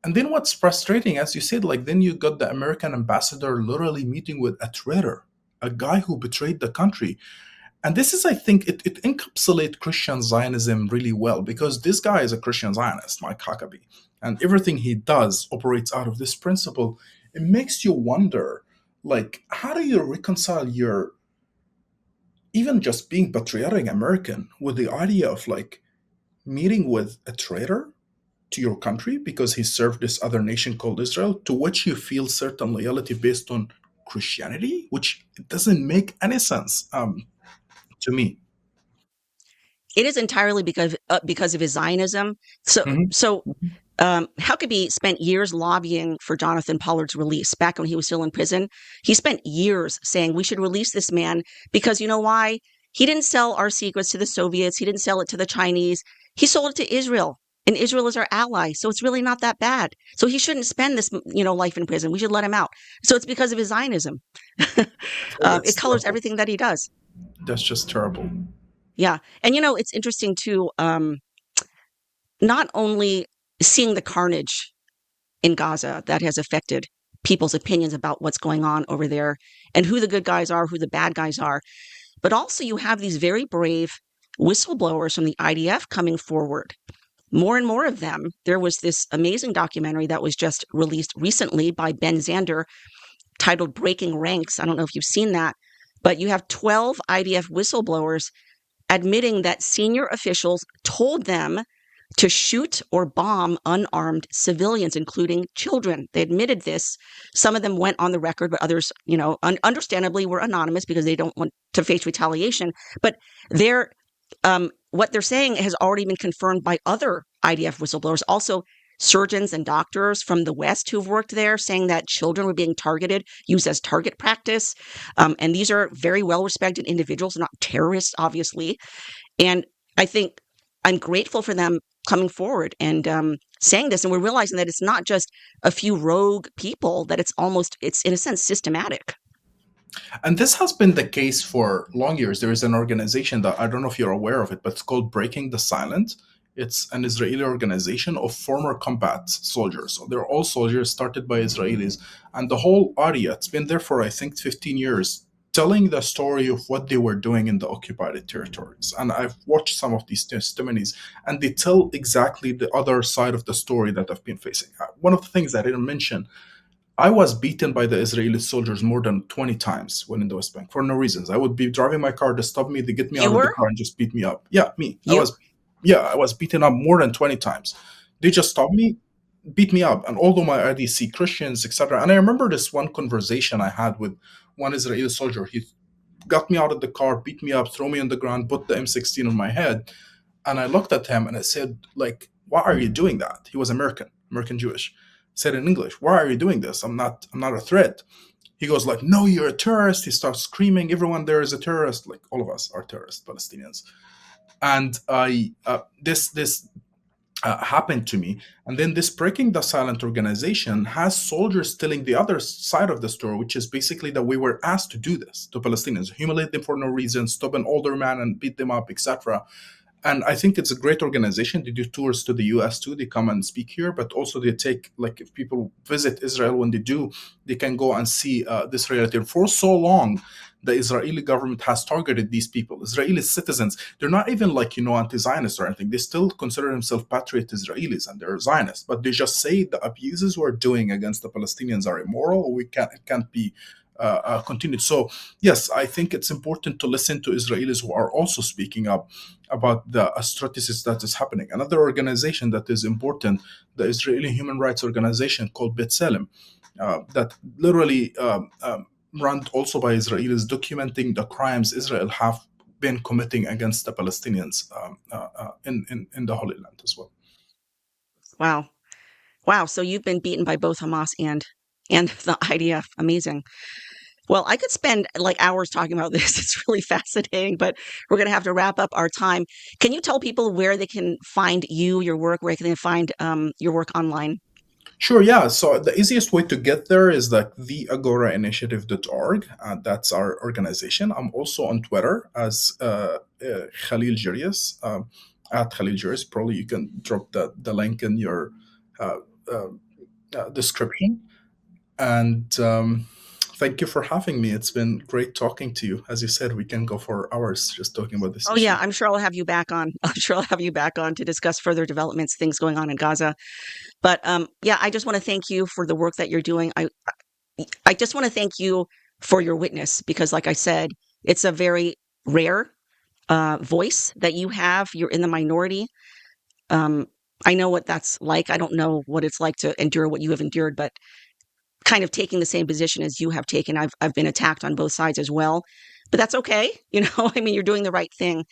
And then what's frustrating, as you said, like, then you got the American ambassador literally meeting with a traitor, a guy who betrayed the country. And this is, I think, it encapsulates Christian Zionism really well, because this guy is a Christian Zionist, Mike Huckabee, and everything he does operates out of this principle. It makes you wonder, like, how do you reconcile your even just being patriotic American with the idea of like meeting with a traitor to your country because he served this other nation called Israel, to which you feel certain loyalty based on Christianity, which it doesn't make any sense to me. It is entirely because of his Zionism. So Mhm. so Huckabee spent years lobbying for Jonathan Pollard's release back when he was still in prison. He spent years saying we should release this man because you know why? He didn't sell our secrets to the Soviets. He didn't sell it to the Chinese. He sold it to Israel. And Israel is our ally. So it's really not that bad. So he shouldn't spend this, life in prison. We should let him out. So it's because of his Zionism. It That's colors terrible. everything that he does. That's just terrible. Yeah. And, it's interesting too, not only seeing the carnage in Gaza that has affected people's opinions about what's going on over there and who the good guys are, who the bad guys are. But also, you have these very brave whistleblowers from the IDF coming forward. More and more of them. There was this amazing documentary that was just released recently by Ben Zander titled Breaking Ranks. I don't know if you've seen that, but you have 12 IDF whistleblowers admitting that senior officials told them to shoot or bomb unarmed civilians, including children. They admitted this. Some of them went on the record, but others, understandably were anonymous because they don't want to face retaliation. But they're what they're saying has already been confirmed by other IDF whistleblowers. Also, surgeons and doctors from the West who've worked there saying that children were being targeted, used as target practice. And these are very well-respected individuals, not terrorists, obviously. And I think I'm grateful for them coming forward and saying this. And we're realizing that it's not just a few rogue people, that it's in a sense systematic. And this has been the case for long years. There is an organization that I don't know if you're aware of it, but it's called Breaking the Silence. It's an Israeli organization of former combat soldiers. So they're all soldiers started by Israelis. And the whole area, it's been there for, I think, 15 years, telling the story of what they were doing in the occupied territories. And I've watched some of these testimonies, and they tell exactly the other side of the story that I've been facing. One of the things I didn't mention, I was beaten by the Israeli soldiers more than 20 times when in the West Bank for no reasons. I would be driving my car, to stop me, they get me out of the car and just beat me up. Yeah, me. I was beaten up more than 20 times. They just stopped me, beat me up. And although my IDC Christians, etc. And I remember this one conversation I had with one Israeli soldier. He got me out of the car, beat me up, threw me on the ground, put the M16 on my head. And I looked at him and I said, like, why are you doing that? He was American Jewish. Said in English, why are you doing this? I'm not a threat. He goes like, no, you're a terrorist. He starts screaming, everyone there is a terrorist. Like, all of us are terrorists, Palestinians. And this happened to me. And then this Breaking the Silent organization has soldiers telling the other side of the story, which is basically that we were asked to do this to Palestinians, humiliate them for no reason, stop an older man and beat them up, etc. And I think it's a great organization. They do tours to the US too. They come and speak here, but also they take, like, if people visit Israel, when they do, they can go and see this reality. And for so long, the Israeli government has targeted these people, Israeli citizens. They're not even like, anti-Zionist or anything. They still consider themselves patriot Israelis and they're Zionists, but they just say the abuses we're doing against the Palestinians are immoral. It can't be continued. So yes, I think it's important to listen to Israelis who are also speaking up about the atrocities that is happening. Another organization that is important, the Israeli human rights organization called B'Tselem, that literally run also by Israelis, documenting the crimes Israel have been committing against the Palestinians in the Holy Land as well. Wow. So you've been beaten by both Hamas and the IDF. Amazing. Well, I could spend like hours talking about this. It's really fascinating, but we're going to have to wrap up our time. Can you tell people where they can find you, your work, where they can find your work online? Sure, yeah. So the easiest way to get there is like theagorainitiative.org. That's our organization. I'm also on Twitter as Khalil Jarius, at Khalil Jarius. Probably you can drop the link in your description. And thank you for having me. It's been great talking to you. As you said, we can go for hours just talking about this issue. Yeah, I'm sure I'll have you back on. To discuss further developments, things going on in Gaza. But I just want to thank you for the work that you're doing. I just want to thank you for your witness, because like I said, it's a very rare voice that you have. You're in the minority. I know what that's like. I don't know what it's like to endure what you have endured, but kind of taking the same position as you have taken. I've been attacked on both sides as well, but that's okay. I mean, you're doing the right thing.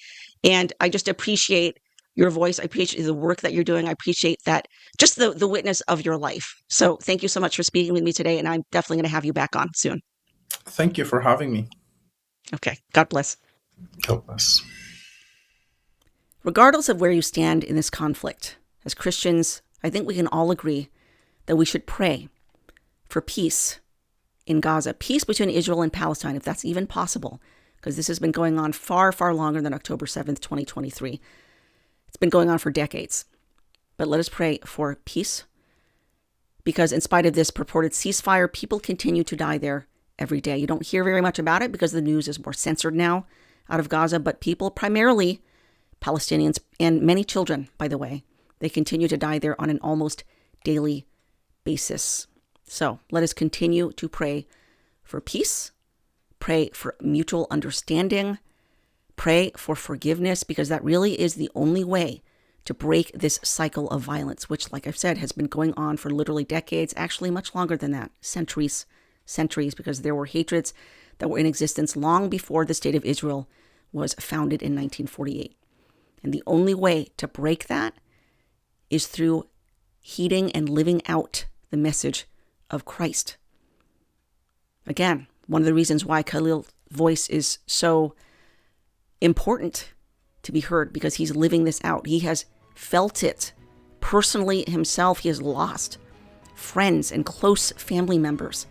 And I just appreciate your voice. I appreciate the work that you're doing. I appreciate that, just the witness of your life. So thank you so much for speaking with me today. And I'm definitely going to have you back on soon. Thank you for having me. Okay. God bless. God bless. Regardless of where you stand in this conflict, as Christians, I think we can all agree that we should pray for peace in Gaza, peace between Israel and Palestine, if that's even possible, because this has been going on far, far longer than October 7th, 2023. It's been going on for decades. But let us pray for peace, because in spite of this purported ceasefire, people continue to die there every day. You don't hear very much about it because the news is more censored now out of Gaza, but people, primarily Palestinians and many children, by the way, they continue to die there on an almost daily basis. So let us continue to pray for peace, pray for mutual understanding, pray for forgiveness, because that really is the only way to break this cycle of violence, which, like I've said, has been going on for literally decades, actually much longer than that, centuries, because there were hatreds that were in existence long before the state of Israel was founded in 1948. And the only way to break that is through heeding and living out the message of Christ. Again, one of the reasons why Khalil's voice is so important to be heard, because he's living this out. He has felt it personally himself. He has lost friends and close family members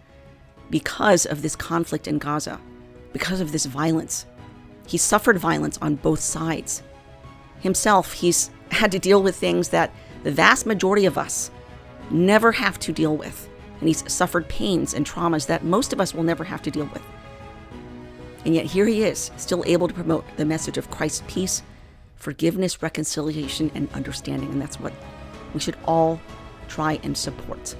because of this conflict in Gaza, because of this violence. He suffered violence on both sides. Himself, he's had to deal with things that the vast majority of us never have to deal with. And he's suffered pains and traumas that most of us will never have to deal with. And yet here he is, still able to promote the message of Christ's peace, forgiveness, reconciliation, and understanding. And that's what we should all try and support.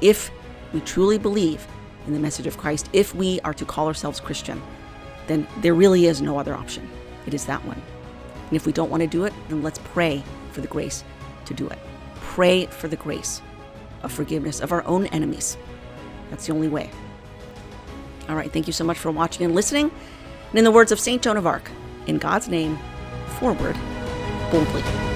If we truly believe in the message of Christ, if we are to call ourselves Christian, then there really is no other option. It is that one. And if we don't want to do it, then let's pray for the grace to do it. Pray for the grace of forgiveness of our own enemies. That's the only way. All right, thank you so much for watching and listening. And in the words of St. Joan of Arc, in God's name, forward boldly.